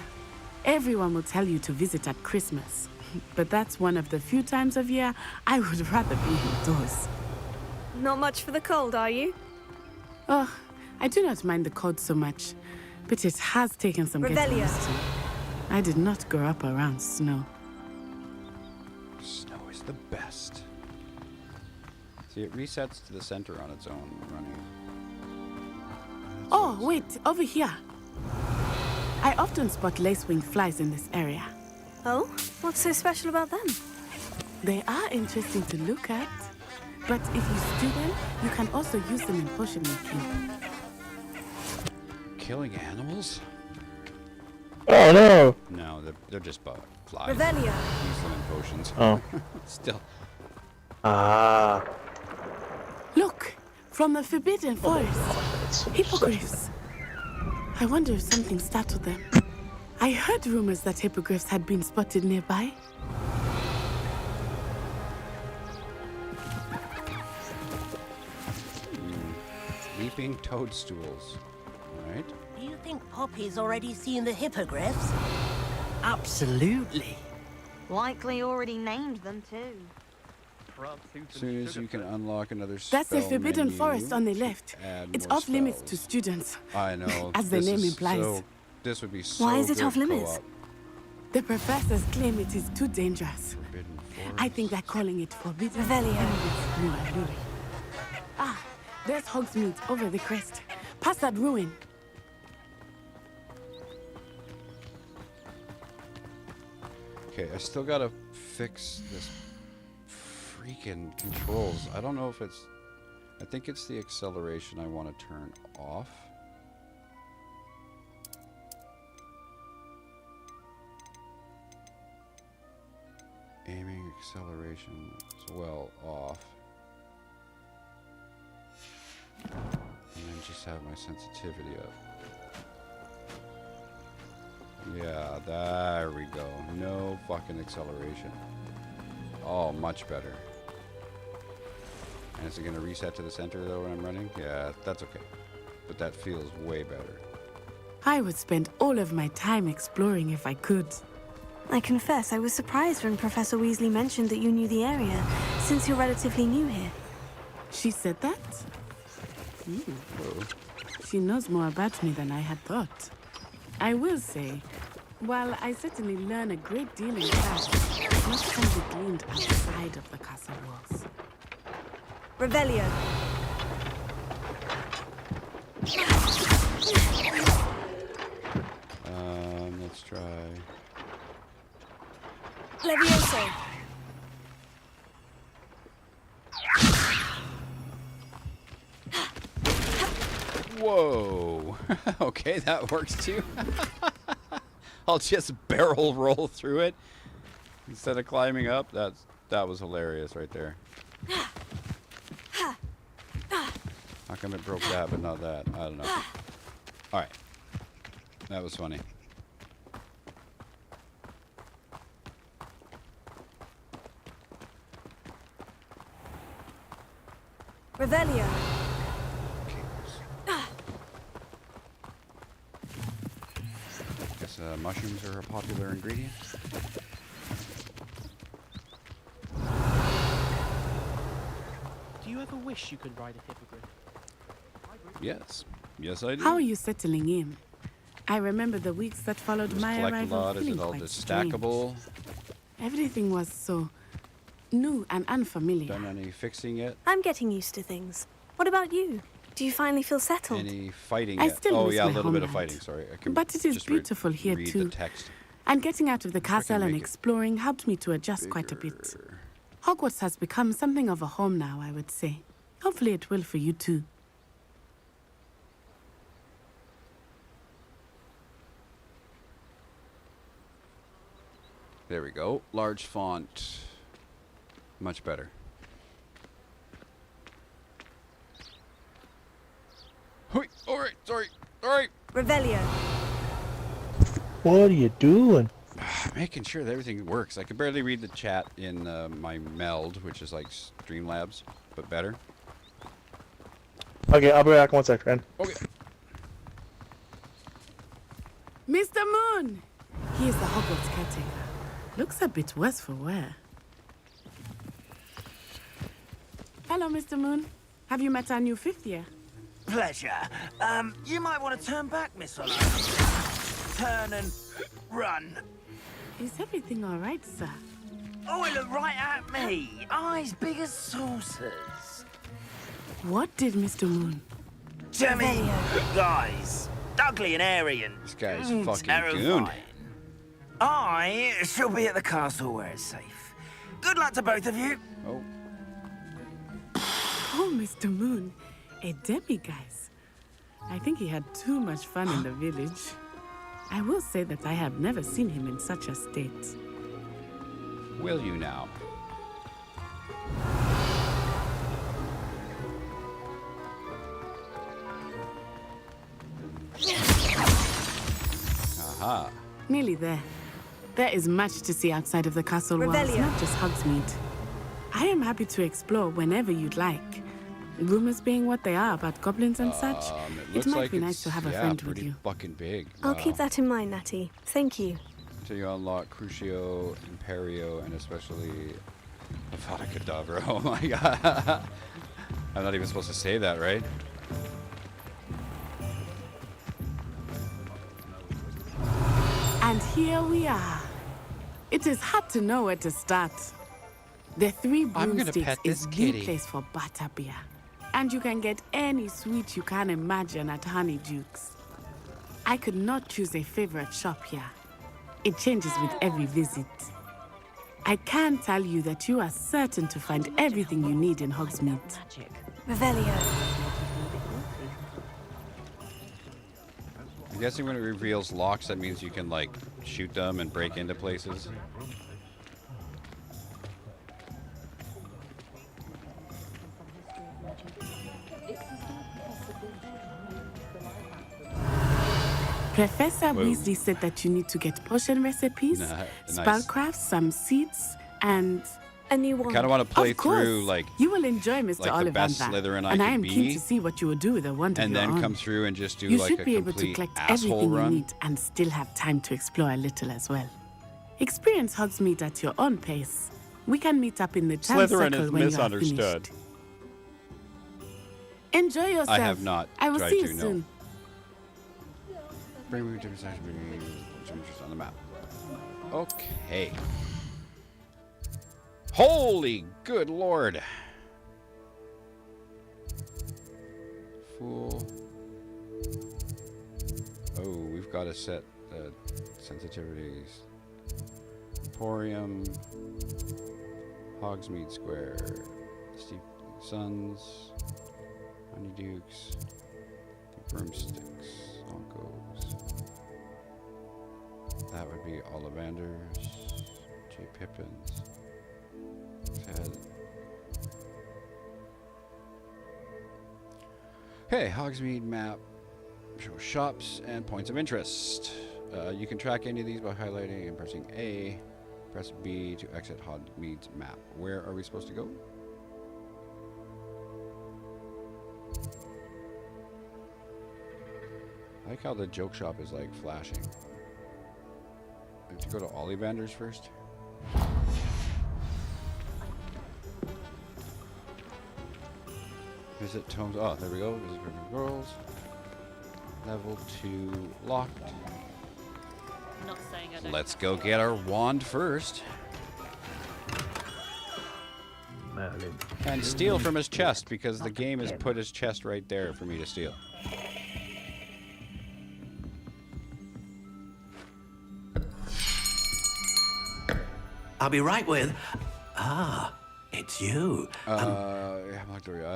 Everyone will tell you to visit at Christmas. But that's one of the few times of year I would rather be indoors. Not much for the cold, are you? Oh, I do not mind the cold so much, but it has taken some getting used to. I did not grow up around snow. Snow is the best. See, it resets to the center on its own running. Oh, wait, over here. I often spot lacewing flies in this area. Oh? What's so special about them? They are interesting to look at, but if you stew them, you can also use them in potion making. Killing animals? Oh no! No, they're just flies. Revelia. Use them in potions. Oh. Still. Ah. Look! From the Forbidden Forest. Hippogriffs. I wonder if something startled them. I heard rumors that hippogriffs had been spotted nearby. Leaping toadstools. Alright. Do you think Poppy's already seen the hippogriffs? Absolutely. Likely already named them too. As soon as you can unlock another spell That's the Forbidden menu, Forest on the left. It's off limits to students. I know. As the name implies. So, this would be so Why is it good off limits? co-op. The professors claim it is too dangerous. I think they're calling it forbidden. Revelia. More alluring. Ah, there's Hogsmeade over the crest. Past that ruin. Okay, I still gotta fix this freaking controls. I don't know if it's... I think it's the acceleration I want to turn off. Aiming acceleration as well off. And then just have my sensitivity up. Yeah, there we go. No fucking acceleration. Oh, much better. And is it going to reset to the center though when I'm running? Yeah, that's okay. But that feels way better. I would spend all of my time exploring if I could. I confess I was surprised when Professor Weasley mentioned that you knew the area, since you're relatively new here. She said that? She knows more about me than I had thought. I will say, while I certainly learn a great deal in class, much can be gleaned outside of the castle walls. Revelio. Let's try... Levioso. Whoa! Okay, that works too. I'll just barrel roll through it instead of climbing up. That was hilarious right there. How come it broke that but not that? I don't know. Alright. That was funny. Revelio. Guess mushrooms are a popular ingredient. Do you ever wish you could ride a hippogriff? Yes. Yes, I do. How are you settling in? I remember the weeks that followed Just my collect a arrival lot. Is feeling it all quite just strange. stackable? Everything was so new and unfamiliar. Done any fixing yet? I'm getting used to things. What about you? Do you finally feel settled? Any fighting I yet? still Oh miss yeah, a my little bit of homeland. fighting. Sorry, I can But it is just beautiful here read too. The text. And getting out of the castle and make it exploring helped me to adjust quite a bit. Hogwarts has become something of a home now, I would say. Hopefully it will for you too. There we go. Large font. Much better. Hoi, alright, sorry. Alright. Revelio. What are you doing? Making sure that everything works. I can barely read the chat in my Meld, which is like Streamlabs, but better. Okay, I'll be back 1 second. Okay. Mr. Moon! He is the Hogwarts caretaker. Looks a bit worse for wear. Hello, Mr. Moon. Have you met our new 5th year? Pleasure. You might want to turn back, Miss Oliver. Turn and run. Is everything all right, sir? Oh, he looked right at me. Eyes big as saucers. What did Mr. Moon? Jimmy, guys, ugly and airy and this guy's fucking terrifying. goon. I shall be at the castle where it's safe. Good luck to both of you. Oh. Oh, Mr. Moon, a demiguise. I think he had too much fun in the village. I will say that I have never seen him in such a state. Will you now? Aha. Nearly there. There is much to see outside of the castle walls, Revelio. not just Hogsmeade. I am happy to explore whenever you'd like. Rumors being what they are about goblins and such, it might be nice to have a friend with you. Fucking big. I'll keep that in mind, Natty. Thank you. Until you unlock Crucio, Imperio, and especially Avada Kedavra. Oh my god. I'm not even supposed to say that, right? And here we are. It is hard to know where to start. The Three Broomsticks is the place for butterbeer. And you can get any sweet you can imagine at Honeyduke's. I could not choose a favorite shop here. It changes with every visit. I can tell you that you are certain to find everything you need in Hogsmeade. Revelio. I'm guessing when it reveals locks, that means you can, like, shoot them and break into places. Professor Weasley said that you need to get potion recipes, Nice. spellcrafts, some seeds, and a new one. I kind of want to play of course, through, like, you will enjoy Mr. like the best Ollivander, Slytherin I and I could am keen be, to see what you will do with the wand of and your then own. come through and just do You like should a be able to complete collect asshole everything run. you need and still have time to explore a little as well. Experience Hogsmeade at your own pace. We can meet up in the town Slytherin circle is when you are misunderstood. finished. Enjoy yourself. I have not I will tried see you to, no. soon. Bring me to the on the map. Okay. Holy good lord. Fool. Oh, we've got to set the sensitivities. Emporium. Hogsmeade Square. Steep Sons. Honeydukes. The Broomsticks. All goes. That would be Ollivanders, J. Pippins, Ted. Okay, Hogsmeade map. Show shops and points of interest. You can track any of these by highlighting and pressing A. Press B to exit Hogsmeade's map. Where are we supposed to go? I like how the joke shop is like flashing. We have to go to Ollivander's first. Visit Tomes. Oh, there we go. Visit River Girls. Level 2 locked. Not saying I don't. Let's go get our wand first. Merlin. And steal from his chest, because the game has put his chest right there for me to steal. I'll be right with... Ah, it's you.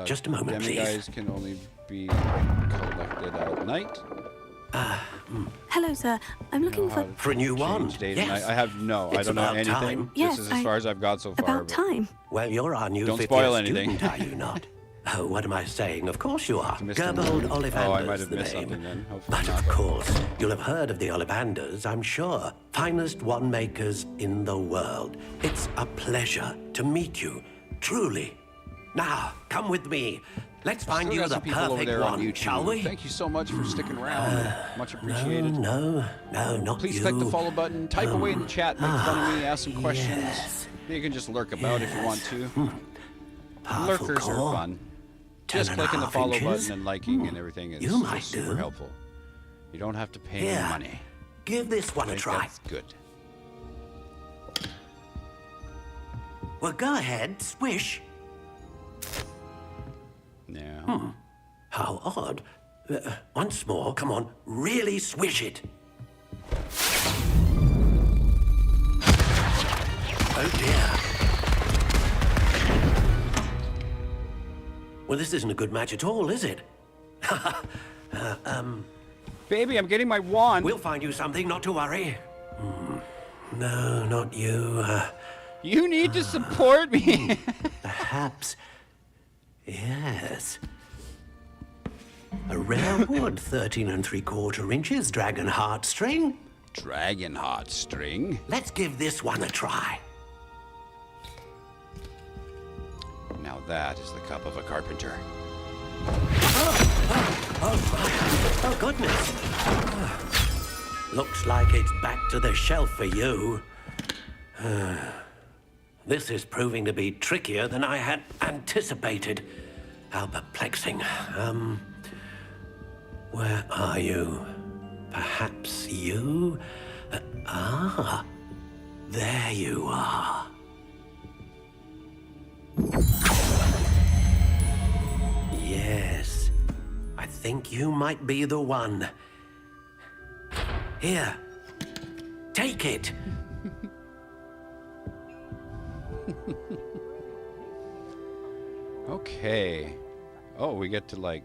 Just a moment, please. Demiguys can only be collected at night. Hello, sir. I'm looking for... For a new wand? Yes. I have no. I It's don't know about anything. time. Yes, this is as far as I've got so far. About time. Well, you're our new Don't 5th spoil year anything. student, are you not? Oh, what am I saying? Of course you are. Missed Gerbold something. Ollivander's Oh, I might have the missed name. something then. Hopefully But not. of course, you'll have heard of the Ollivanders, I'm sure. Finest wand makers in the world. It's a pleasure to meet you, truly. Now, come with me. Let's find Still you got the some people over perfect there on one, YouTube. shall we? Thank you so much for sticking around. Much appreciated. No, not Please you. click the follow button. Type away in the chat. Make fun of me. Ask some questions. Yes. You can just lurk about if you want to. Powerful Lurkers core. are fun. 10 Just and a clicking the half follow inches. button and liking and everything is You might just super do. helpful. You don't have to pay Here, any money. Give this one I a think try. That's good. Well, go ahead, swish. No. How odd. Once more, come on, really swish it. Oh dear. Well, this isn't a good match at all, is it? Baby, I'm getting my wand. We'll find you something, not to worry. No, not you. You need to support me. Perhaps. Yes. A rare wood, 13 3/4 inches, dragon heartstring. Dragon heartstring? Let's give this one a try. Now that is the cup of a carpenter. Oh, goodness. Looks like it's back to the shelf for you. This is proving to be trickier than I had anticipated. How perplexing. Where are you? Perhaps you? There you are. Yes, I think you might be the one. Here, take it. Okay. Oh, we get to like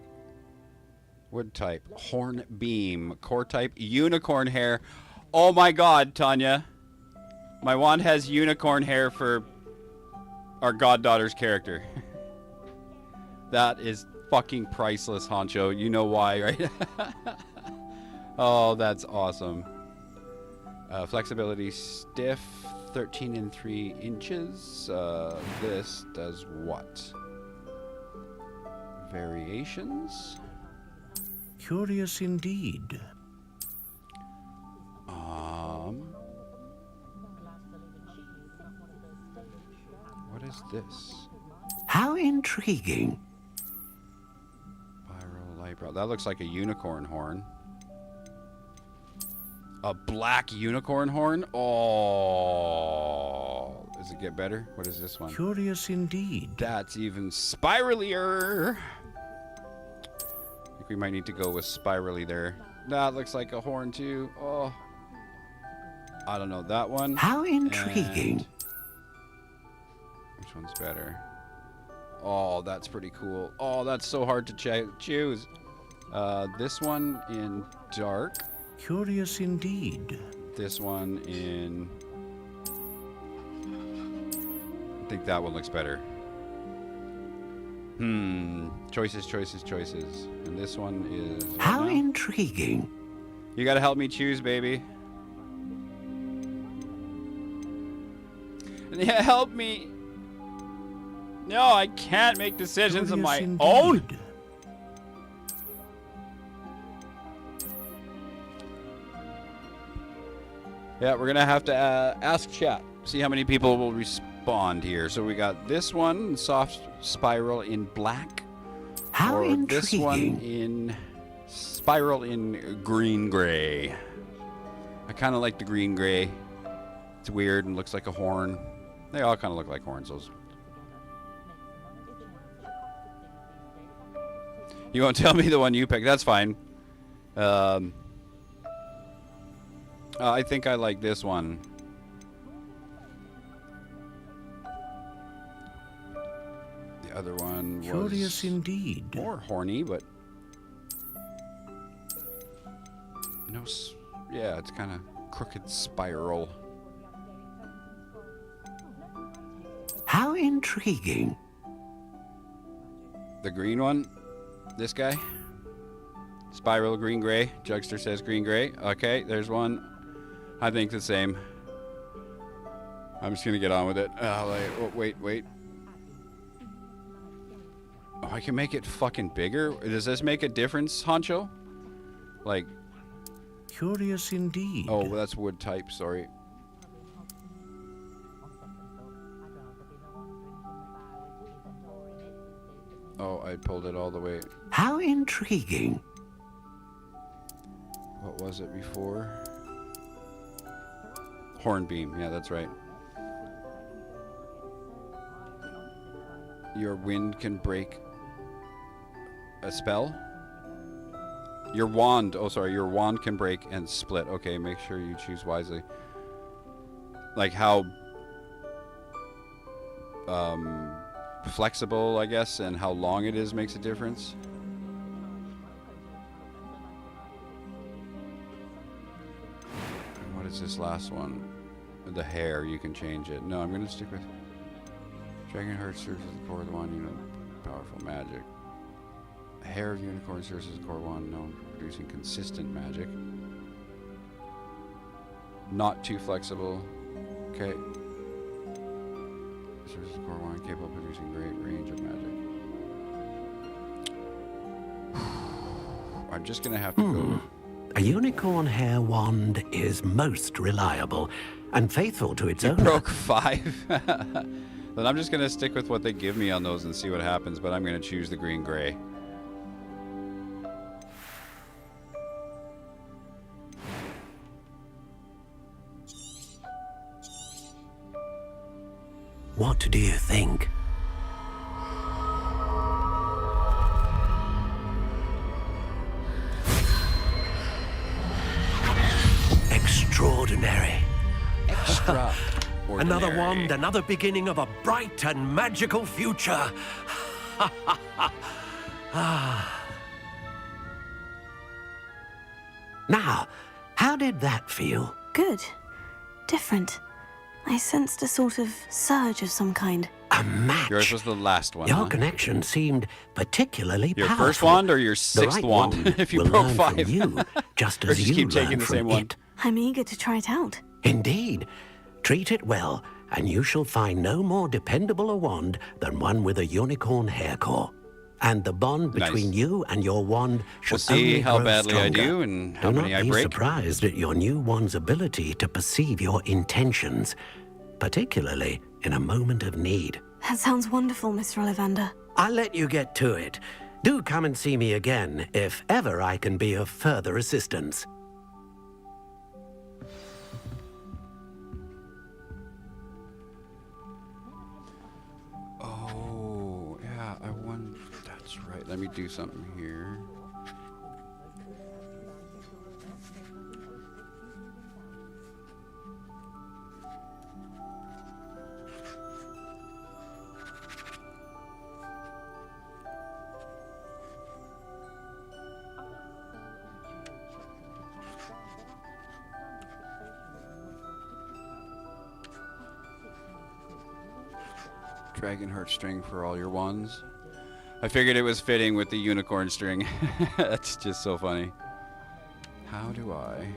wood type, horn beam, core type, unicorn hair. Oh my god, Tanya. My wand has unicorn hair for our goddaughter's character. That is fucking priceless, Honcho. You know why, right? Oh, that's awesome. Flexibility stiff, 13 3 inches. This does what? Variations? Curious indeed. What is this? How intriguing. Spiral light brow. That looks like a unicorn horn. A black unicorn horn? Oh. Does it get better? What is this one? Curious indeed. That's even spiralier. I think we might need to go with spirally there. That looks like a horn too. Oh. I don't know. That one. How intriguing. And which one's better? Oh, that's pretty cool. Oh, that's so hard to choose. This one in dark. Curious indeed. This one in... I think that one looks better. Choices, choices, choices. And this one is... How intriguing. You gotta help me choose, baby. Yeah, help me. No, I can't make decisions on my own. Yeah, we're gonna have to ask chat. See how many people will respond here. So we got this one, soft spiral in black. How or intriguing. This one in spiral in green gray. I kind of like the green gray. It's weird and looks like a horn. They all kind of look like horns. Those. You won't tell me the one you picked. That's fine. I think I like this one. The other one Curious was indeed. more horny, but no. Yeah, it's kind of crooked spiral. How intriguing. The green one, this guy. Spiral green gray. Jugster says green gray. Okay, there's one. I think the same. I'm just gonna get on with it. Wait. Oh, I can make it fucking bigger? Does this make a difference, Honcho? Like... Curious indeed. Oh, that's wood type, sorry. Oh, I pulled it all the way. How intriguing. What was it before? Hornbeam, yeah, that's right. Your wind can break a spell? Your wand, oh sorry, your wand can break and split. Okay, make sure you choose wisely. Like how flexible, I guess, and how long it is makes a difference. And what is this last one? The hair, you can change it. No, I'm gonna stick with Dragonheart serves as the core of the wand, powerful magic. Hair of Unicorn serves as the core wand, known for producing consistent magic. Not too flexible. Okay. Serves as the core wand, capable of producing great range of magic. I'm just gonna have to go. A unicorn hair wand is most reliable and faithful to its owner. Broke 5. Then I'm just gonna stick with what they give me on those and see what happens, but I'm gonna choose the green-gray. What do you think? Extraordinary. Extra. Another wand, another beginning of a bright and magical future. Now, how did that feel? Good. Different. I sensed a sort of surge of some kind. A match. Yours was the last one. Your huh? connection seemed particularly Your powerful. first wand or your sixth right wand? If you will broke learn 5. from you, just Or as just you keep taking learn the from same one. it. I'm eager to try it out. Indeed. Treat it well, and you shall find no more dependable a wand than one with a unicorn hair core. And the bond between you and your wand shall We'll see only how grow badly I stronger. do and how Do many not I be break. surprised at your new wand's ability to perceive your intentions, particularly in a moment of need. That sounds wonderful, Mr. Ollivander. I'll let you get to it. Do come and see me again if ever I can be of further assistance. Oh, yeah, I won. That's right. Let me do something here. Dragonheart string for all your wands. I figured it was fitting with the unicorn string. That's just so funny. How do I?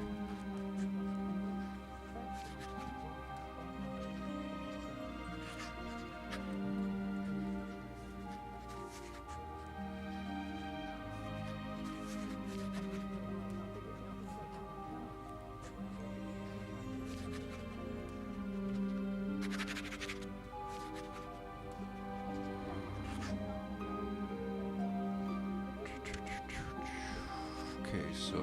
Okay, so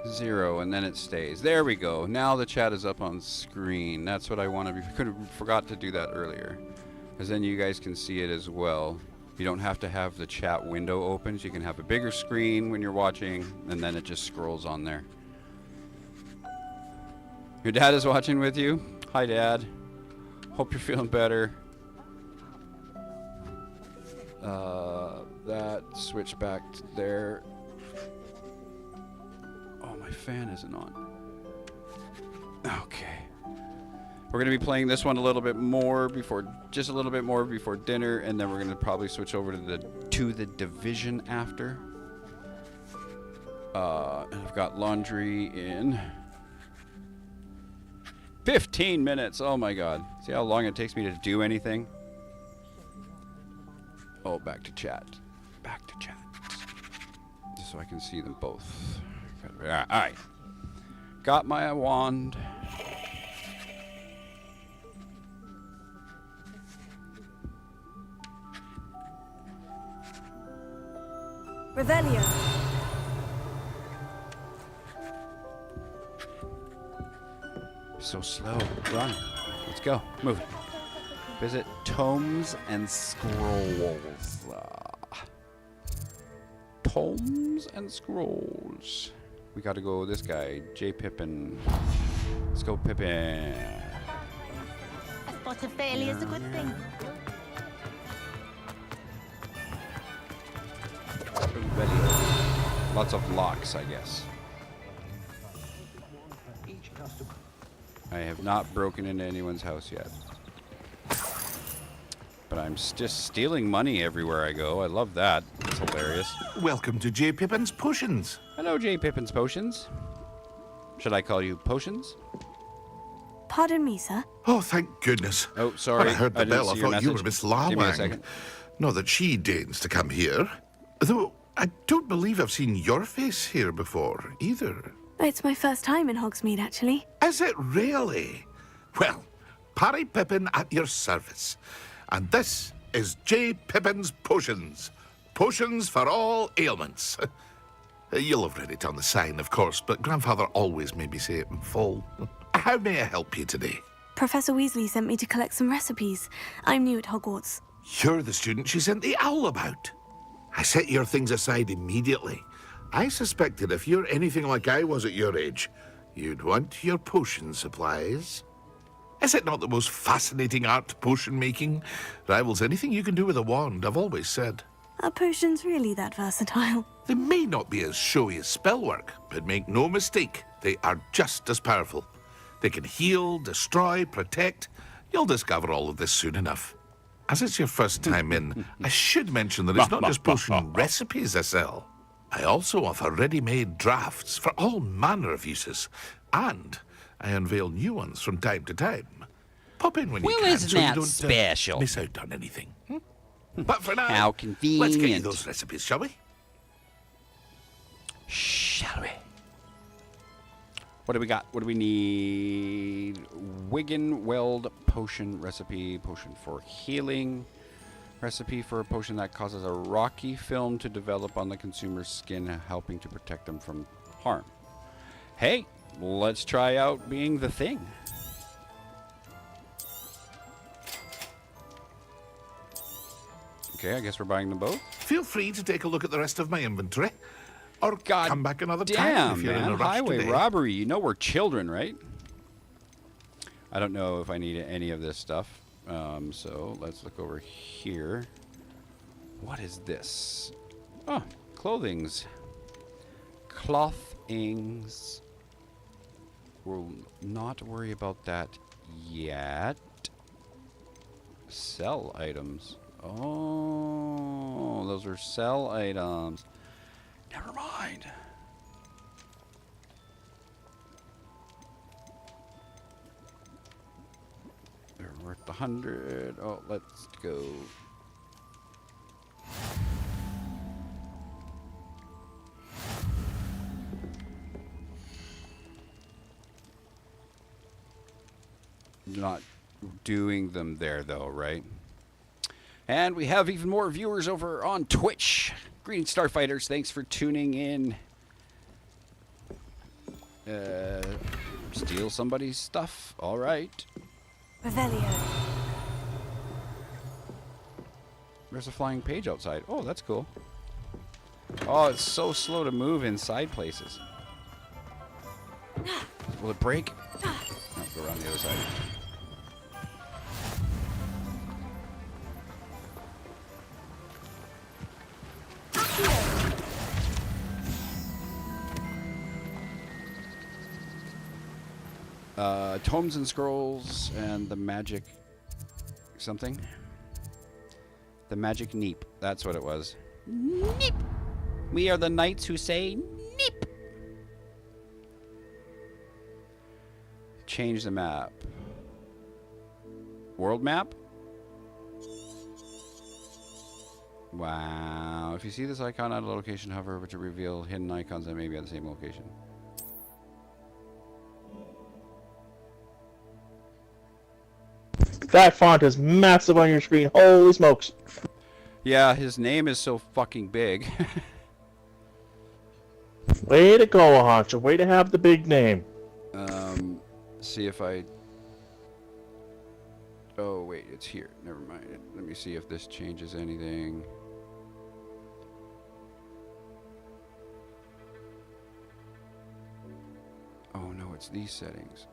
zero, and then it stays. There we go. Now the chat is up on screen. That's what I wanted. I could have forgot to do that earlier, because then you guys can see it as well. You don't have to have the chat window open. So you can have a bigger screen when you're watching, and then it just scrolls on there. Your dad is watching with you. Hi, Dad. Hope you're feeling better. That switch back to there. Oh, my fan isn't on. Okay. We're going to be playing this one a little bit more before, just a little bit more before dinner, and then we're going to probably switch over to the Division after. And I've got laundry in 15 minutes. Oh my god. See how long it takes me to do anything? Oh, back to chat. Back to chat. Just so I can see them both. Alright. Got my wand. Revelio. So slow. Run. Let's go. Move. Visit Tomes and Scrolls. Tomes and Scrolls. We gotta go this guy, J. Pippin. Let's go Pippin. A spot of failure is a good thing. Lots of locks, I guess. I have not broken into anyone's house yet. But I'm just stealing money everywhere I go. I love that. It's hilarious. Welcome to J. Pippin's Potions. Hello, J. Pippin's Potions. Should I call you Potions? Pardon me, sir. Oh, thank goodness. Oh, sorry. When I heard the bell, I thought you were Miss Give me a Lawang. second. Not that she deigns to come here. Though, I don't believe I've seen your face here before, either. It's my first time in Hogsmeade, actually. Is it really? Well, Parry Pippin at your service. And this is J. Pippin's Potions. Potions for all ailments. You'll have read it on the sign, of course, but Grandfather always made me say it in full. How may I help you today? Professor Weasley sent me to collect some recipes. I'm new at Hogwarts. You're the student she sent the owl about. I set your things aside immediately. I suspected if you're anything like I was at your age, you'd want your potion supplies. Is it not the most fascinating art, potion making? Rivals anything you can do with a wand, I've always said. Are potions really that versatile? They may not be as showy as spellwork, but make no mistake, they are just as powerful. They can heal, destroy, protect. You'll discover all of this soon enough. As it's your first time in, I should mention that it's not just potion recipes I sell. I also offer ready-made drafts for all manner of uses, and I unveil new ones from time to time. Pop in when you can, isn't so you that don't special? miss out on anything. But for now, How convenient. let's get you those recipes, shall we? Shall we? What do we got? What do we need? Wigan Weld potion recipe. Potion for healing. Recipe for a potion that causes a rocky film to develop on the consumer's skin, helping to protect them from harm. Hey, let's try out being the thing. Okay, I guess we're buying them both. Feel free to take a look at the rest of my inventory. Or God come back another time Damn, if you're in a man. rush Highway today. robbery. You know we're children, right? I don't know if I need any of this stuff. So let's look over here. What is this? Oh, clothings. Clothings. We'll not worry about that yet. Sell items. Oh, those are sell items. Never mind. They're worth 100. Oh, let's go. Not doing them there, though, right? And we have even more viewers over on Twitch. Greetings, Starfighters. Thanks for tuning in. Steal somebody's stuff. All right. Revelio. There's a flying page outside. Oh, that's cool. Oh, it's so slow to move inside places. Will it break? No, go around the other side. Tomes and Scrolls and the magic something. The magic neep. That's what it was. Neep. We are the knights who say neep. Change the map. World map? Wow. If you see this icon at a location, hover over to reveal hidden icons that may be at the same location. That font is massive on your screen. Holy smokes. Yeah, his name is so fucking big. Way to go, Hancha. Way to have the big name. See if I... Oh, wait, it's here. Never mind. Let me see if this changes anything. Oh, no, it's these settings.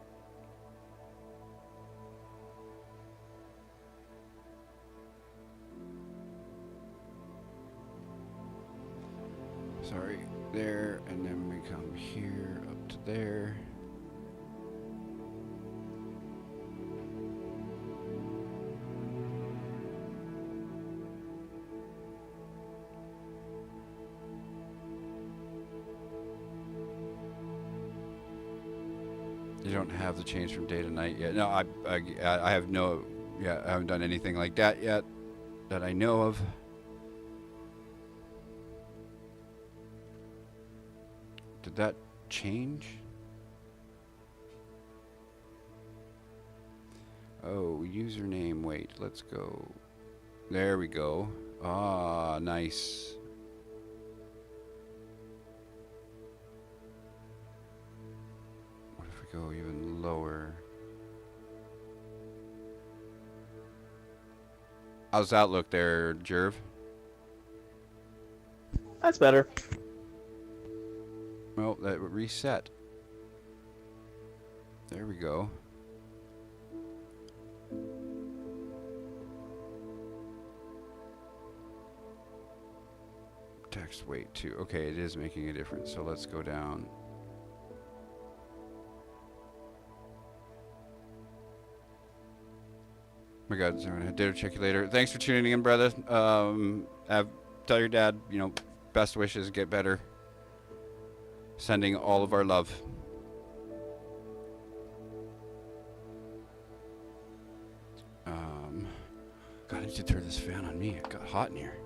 Sorry, there, and then we come here, up to there. You don't have the change from day to night yet. No, I have no, yeah, I haven't done anything like that yet that I know of. Did that change? Oh, username, wait, let's go. There we go. Ah, nice. What if we go even lower? How's that look there, Jerv? That's better. Well, that would reset. There we go. Text weight too. Okay, it is making a difference. So let's go down. Oh my God, I did check you later. Thanks for tuning in, brother. Tell your dad, you know, best wishes, get better. Sending all of our love. God, I need to turn this fan on me. It got hot in here.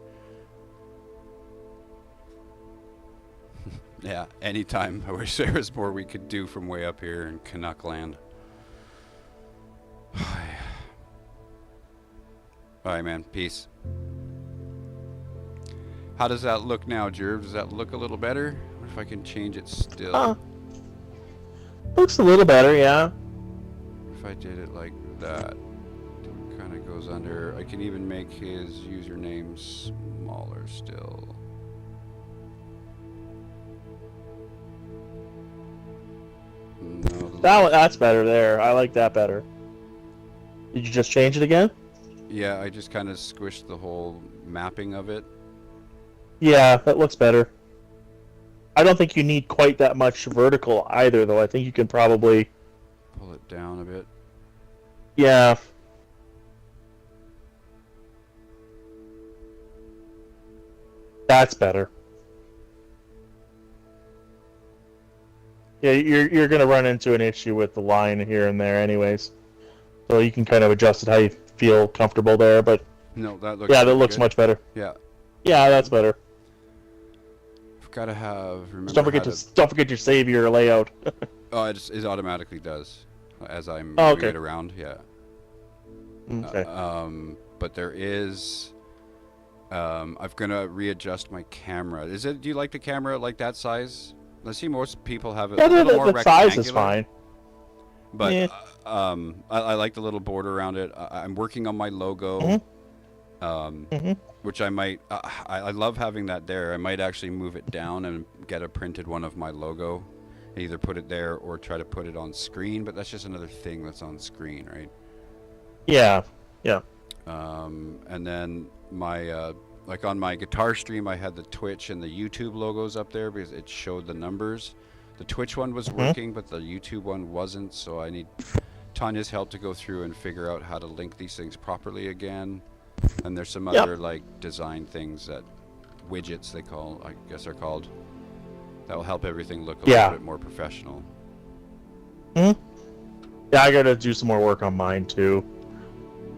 Yeah, anytime. I wish there was more we could do from way up here in Canuck land. Alright, man. Peace. How does that look now, Jerv? Does that look a little better? What if I can change it still? Looks a little better, yeah. If I did it like that, it kind of goes under. I can even make his username smaller still. No, that's better there. I like that better. Did you just change it again? Yeah, I just kind of squished the whole mapping of it. Yeah, that looks better. I don't think you need quite that much vertical either, though. I think you can probably pull it down a bit. Yeah. That's better. Yeah, you're gonna run into an issue with the line here and there, anyways. So you can kind of adjust it how you feel comfortable there, but no, that looks that looks much better. Yeah. Yeah, that's better. I've got to have. Remember don't forget your save your layout. Oh, it automatically does as I'm moving it around. Yeah. Okay. But there is. I'm gonna readjust my camera. Do you like the camera like that size? I see most people have it a little more rectangular. The size is fine. But yeah. I like the little border around it. I'm working on my logo, which I might. I love having that there. I might actually move it down and get a printed one of my logo, and either put it there or try to put it on screen. But that's just another thing that's on screen, right? Yeah. Yeah. And then my like on my guitar stream, I had the Twitch and the YouTube logos up there because it showed the numbers. The Twitch one was working, but the YouTube one wasn't, so I need Tanya's help to go through and figure out how to link these things properly again. And there's some other like design things that widgets I guess they're called, that will help everything look a little bit more professional. Yeah, I gotta do some more work on mine too.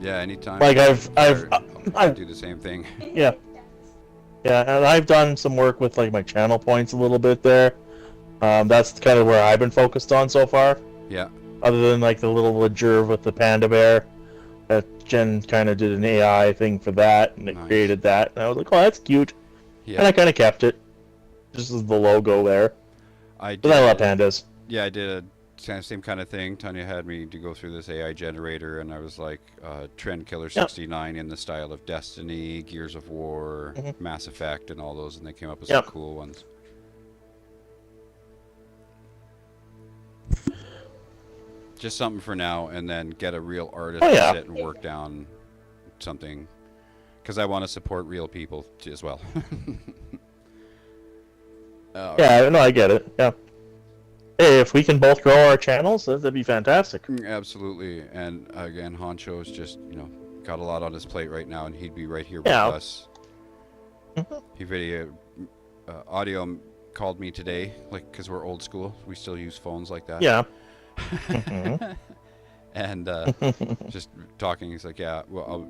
Yeah, anytime. Like I do the same thing. Yeah, and I've done some work with like my channel points a little bit there. That's kind of where I've been focused on so far. Yeah. Other than like the little Leger with the panda bear, that Jen kind of did an AI thing for that, and it created that. And I was like, oh, that's cute. Yeah. And I kind of kept it. Just as the logo there. But I love pandas. Yeah, I did a same kind of thing. Tanya had me to go through this AI generator, and I was like, Trend Killer 69 in the style of Destiny, Gears of War, Mass Effect, and all those, and they came up with some cool ones. Just something for now, and then get a real artist to sit and work down something, because I want to support real people as well. Yeah, no, I get it. Yeah. Hey, if we can both grow our channels, that'd be fantastic. Absolutely. And again, Honcho's just, got a lot on his plate right now, and he'd be right here with us. He audio called me today, like, because we're old school. We still use phones like that. Yeah. And just talking, he's like, yeah, well,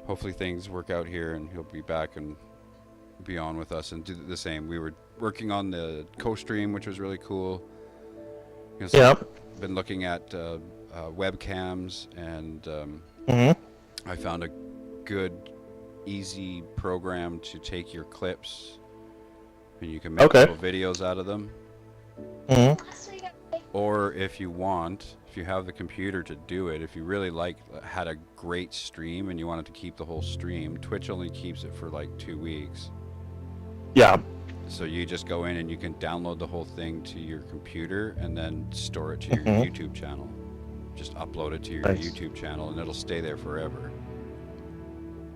hopefully things work out here, and he'll be back and be on with us and do the same. We were working on the co-stream, which was really cool. Been looking at webcams, and I found a good, easy program to take your clips, and you can make little videos out of them. Or if you want, if you have the computer to do it, if you really had a great stream and you wanted to keep the whole stream, Twitch only keeps it for like 2 weeks. Yeah. So you just go in and you can download the whole thing to your computer and then store it to your YouTube channel. Just upload it to your YouTube channel, and it'll stay there forever.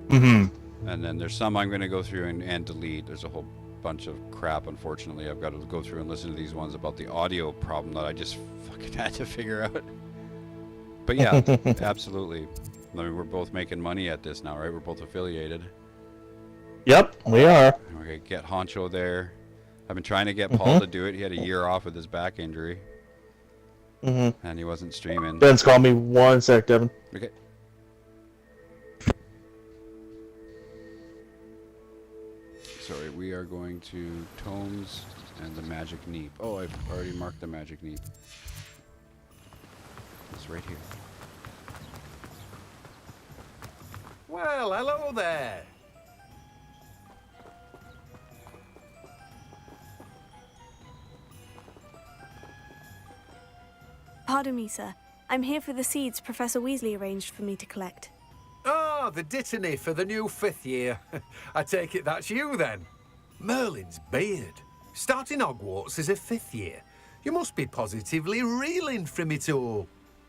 And then there's some I'm going to go through and delete. There's a whole bunch of crap, unfortunately. I've got to go through and listen to these ones about the audio problem that I just fucking had to figure out. But yeah, absolutely. I mean, we're both making money at this now, right? We're both affiliated. Yep, we are. Okay, get Honcho there. I've been trying to get Paul to do it. He had a year off with his back injury. And he wasn't streaming. Ben's called me 1 sec, Devin. Okay. Sorry, we are going to Tomes and the Magic Neep. Oh, I've already marked the Magic Neep. It's right here. Well, hello there. Pardon me, sir. I'm here for the seeds Professor Weasley arranged for me to collect. Oh, the dittany for the new 5th year. I take it that's you, then. Merlin's beard. Starting Hogwarts as a 5th year. You must be positively reeling from it all.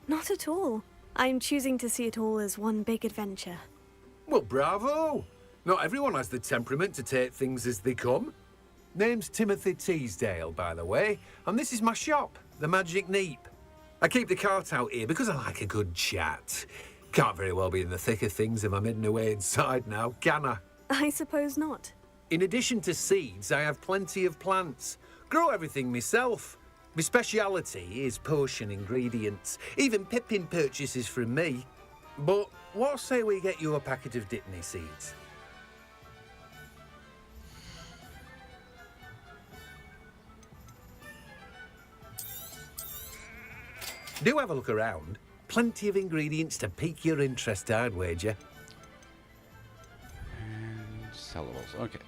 Not at all. I'm choosing to see it all as one big adventure. Well, bravo. Not everyone has the temperament to take things as they come. Name's Timothy Teasdale, by the way, and this is my shop, the Magic Neep. I keep the cart out here because I like a good chat. Can't very well be in the thick of things if I'm hidden away inside now, can I? I suppose not. In addition to seeds, I have plenty of plants. Grow everything myself. My speciality is potion ingredients. Even Pippin purchases from me. But what say we get you a packet of Dittany seeds? Do have a look around. Plenty of ingredients to pique your interest, I'd wager. And sellables, okay.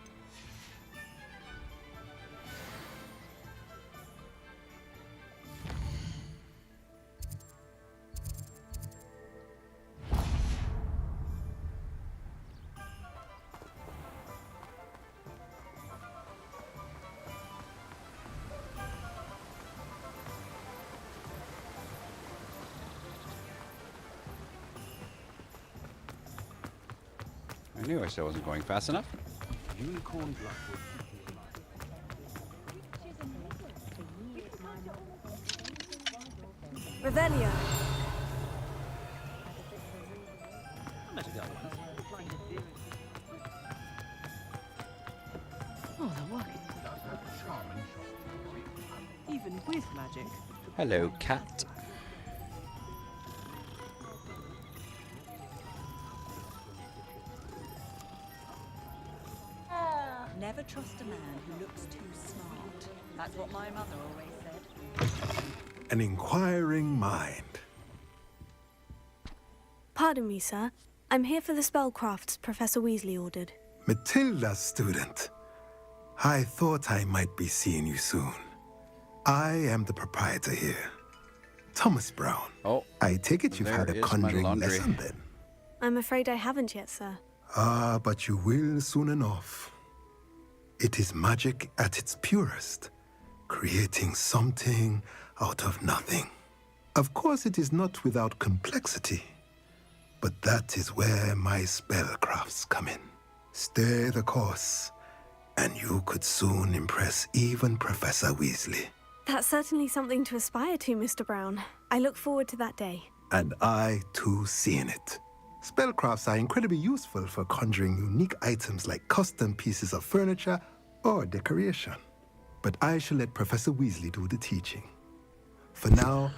I knew I still wasn't going fast enough. Unicorn Blackwood. Revelio. Oh, they're working. Even with magic. Hello, cat. Never trust a man who looks too smart. That's what my mother always said. An inquiring mind. Pardon me, sir. I'm here for the spellcrafts Professor Weasley ordered. Matilda's student. I thought I might be seeing you soon. I am the proprietor here. Thomas Brown. Oh. I take it you've had a conjuring lesson then. I'm afraid I haven't yet, sir. Ah, but you will soon enough. It is magic at its purest, creating something out of nothing. Of course, it is not without complexity, but that is where my spellcrafts come in. Stay the course, and you could soon impress even Professor Weasley. That's certainly something to aspire to, Mr. Brown. I look forward to that day. And I, too, seeing it. Spellcrafts are incredibly useful for conjuring unique items like custom pieces of furniture or decoration. But I shall let Professor Weasley do the teaching. For now,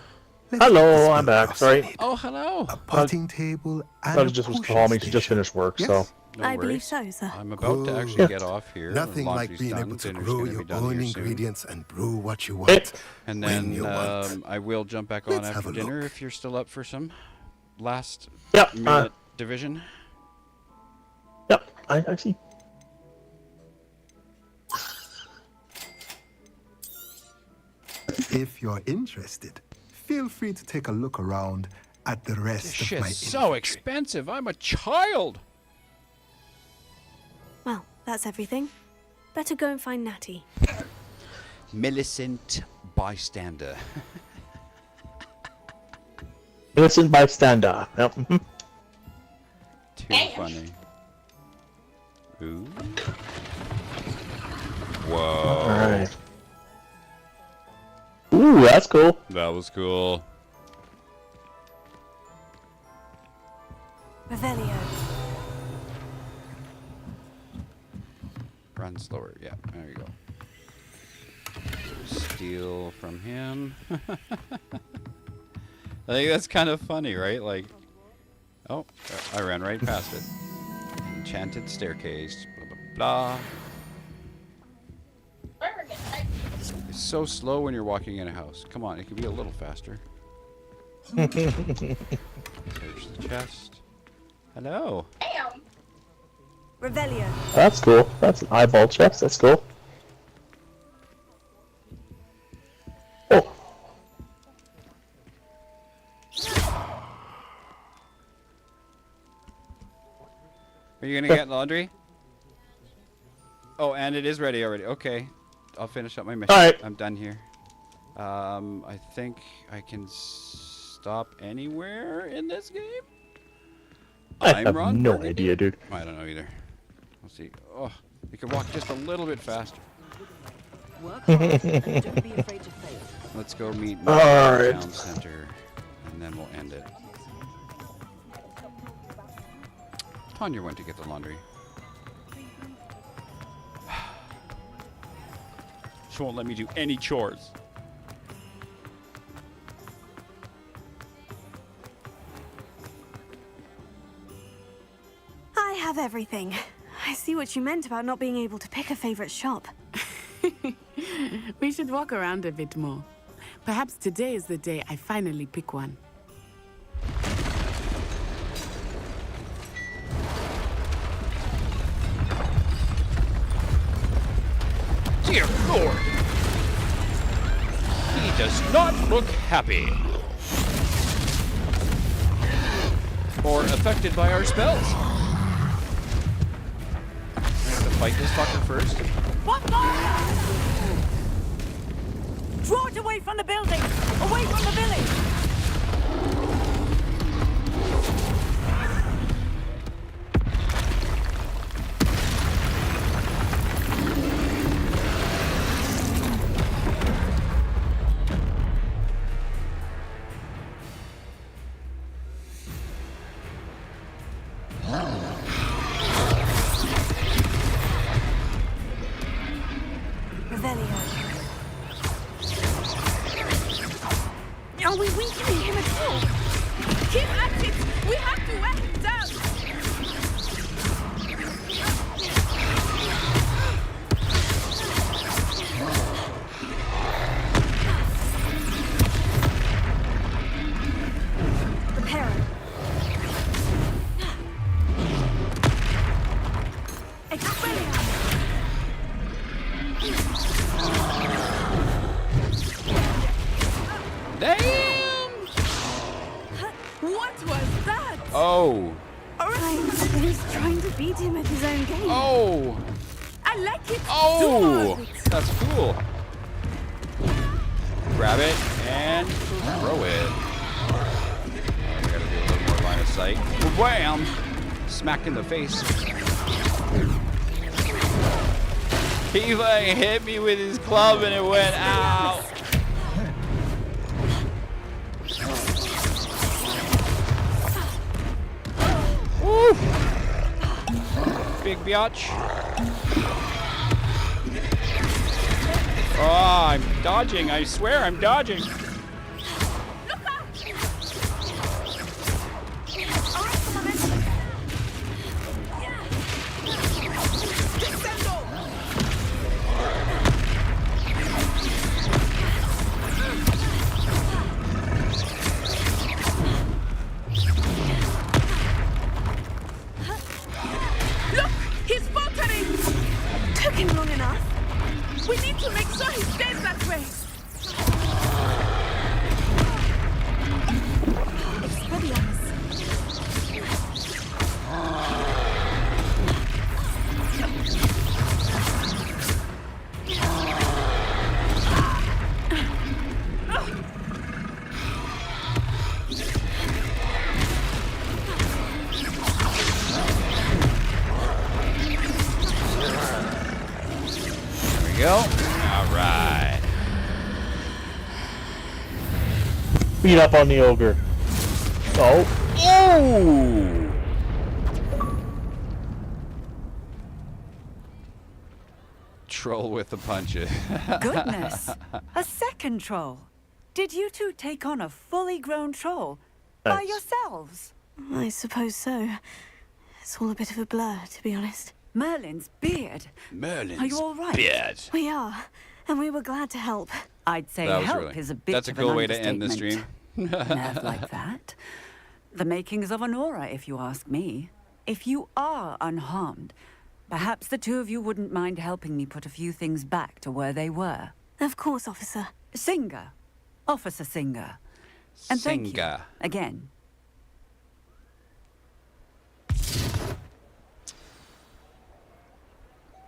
hello, I'm back. Sorry. Oh, hello. A potting table and I just was calling me to just finish work, so. No I worries. believe so, sir. I'm about to actually get off here. Nothing like Laundry's being done. able to Dinner's grow gonna your be done own here soon. ingredients and brew what you want. And when then you want. I will jump back on Let's have after a dinner look. if you're still up for some last Yep, minute division. Yep, I see. If you're interested, feel free to take a look around at the rest This of shit's my so expensive. I'm a child. Well, that's everything. Better go and find Natty. Millicent bystander. Innocent bystander. Yep. Too funny. Ooh. Whoa. Alright. Ooh, that's cool. That was cool. Revelio. Run slower. Yeah, there you go. Steal from him. I think that's kind of funny, right? Like, oh, I ran right past it. Enchanted staircase. Blah, blah, blah. It's so slow when you're walking in a house. Come on, it can be a little faster. Search the chest. Hello. Revelio. That's cool. That's an eyeball chest. That's cool. Oh. Are you gonna get laundry? Oh, and it is ready already. Okay, I'll finish up my mission. All right. I'm done here. I think I can stop anywhere in this game. I have no idea, dude. I don't know either. We'll see. Oh, you can walk just a little bit faster. Let's go meet All the right. town center, and then we'll end it. Tanya went to get the laundry. She won't let me do any chores. I have everything. I see what you meant about not being able to pick a favorite shop. We should walk around a bit more. Perhaps today is the day I finally pick one. Dear Lord! He does not look happy. Or affected by our spells. I have to fight this fucker first. What the? Draw it away from the building! Away from the village! Are we weakening him at all? Keep at it! We have to wear him down! Prepare him. Expelliarmus! Damn! What was that? Oh. He's trying to beat him at his own game. Oh. I like it. Oh. That's cool. Grab it and throw it. I gotta do a little more line of sight. Wham! Smack in the face. He like hit me with his club and it went out. Woo! Big biatch. Oh, I'm dodging. I swear I'm dodging. Look! He's faltering! Took him long enough. We need to make sure he stays that way. Expelliarmus. There we go. All right. Beat up on the ogre. Oh. Oh! Troll with the punches. Goodness. A second troll. Did you two take on a fully grown troll by Nice. yourselves? I suppose so. It's all a bit of a blur, to be honest. Merlin's beard. Merlin's Are you all right? beard. We are, and we were glad to help. I'd say That was help really- is a bit that's a of cool an way to end the understatement. Nerve like that. The makings of an aura, if you ask me. If you are unharmed, perhaps the two of you wouldn't mind helping me put a few things back to where they were. Of course, officer. Singer. Officer Singer. And thank you. Singer. Again.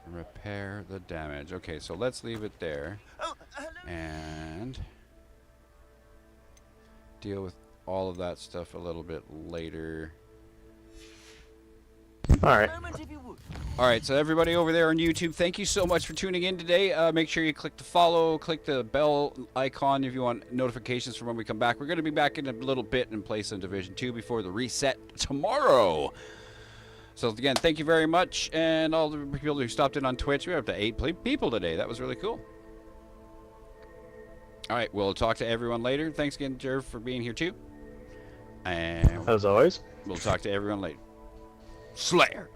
Repair the damage. Okay, so let's leave it there. And deal with all of that stuff a little bit later. Alright. Alright, so everybody over there on YouTube, thank you so much for tuning in today. Make sure you click the follow, click the bell icon if you want notifications from when we come back. We're going to be back in a little bit and play some Division 2 before the reset tomorrow. So again, thank you very much, and all the people who stopped in on Twitch. We're up to 8 people today. That was really cool. All right, we'll talk to everyone later. Thanks again, Jerv, for being here too. And as always, we'll talk to everyone later. Slayer.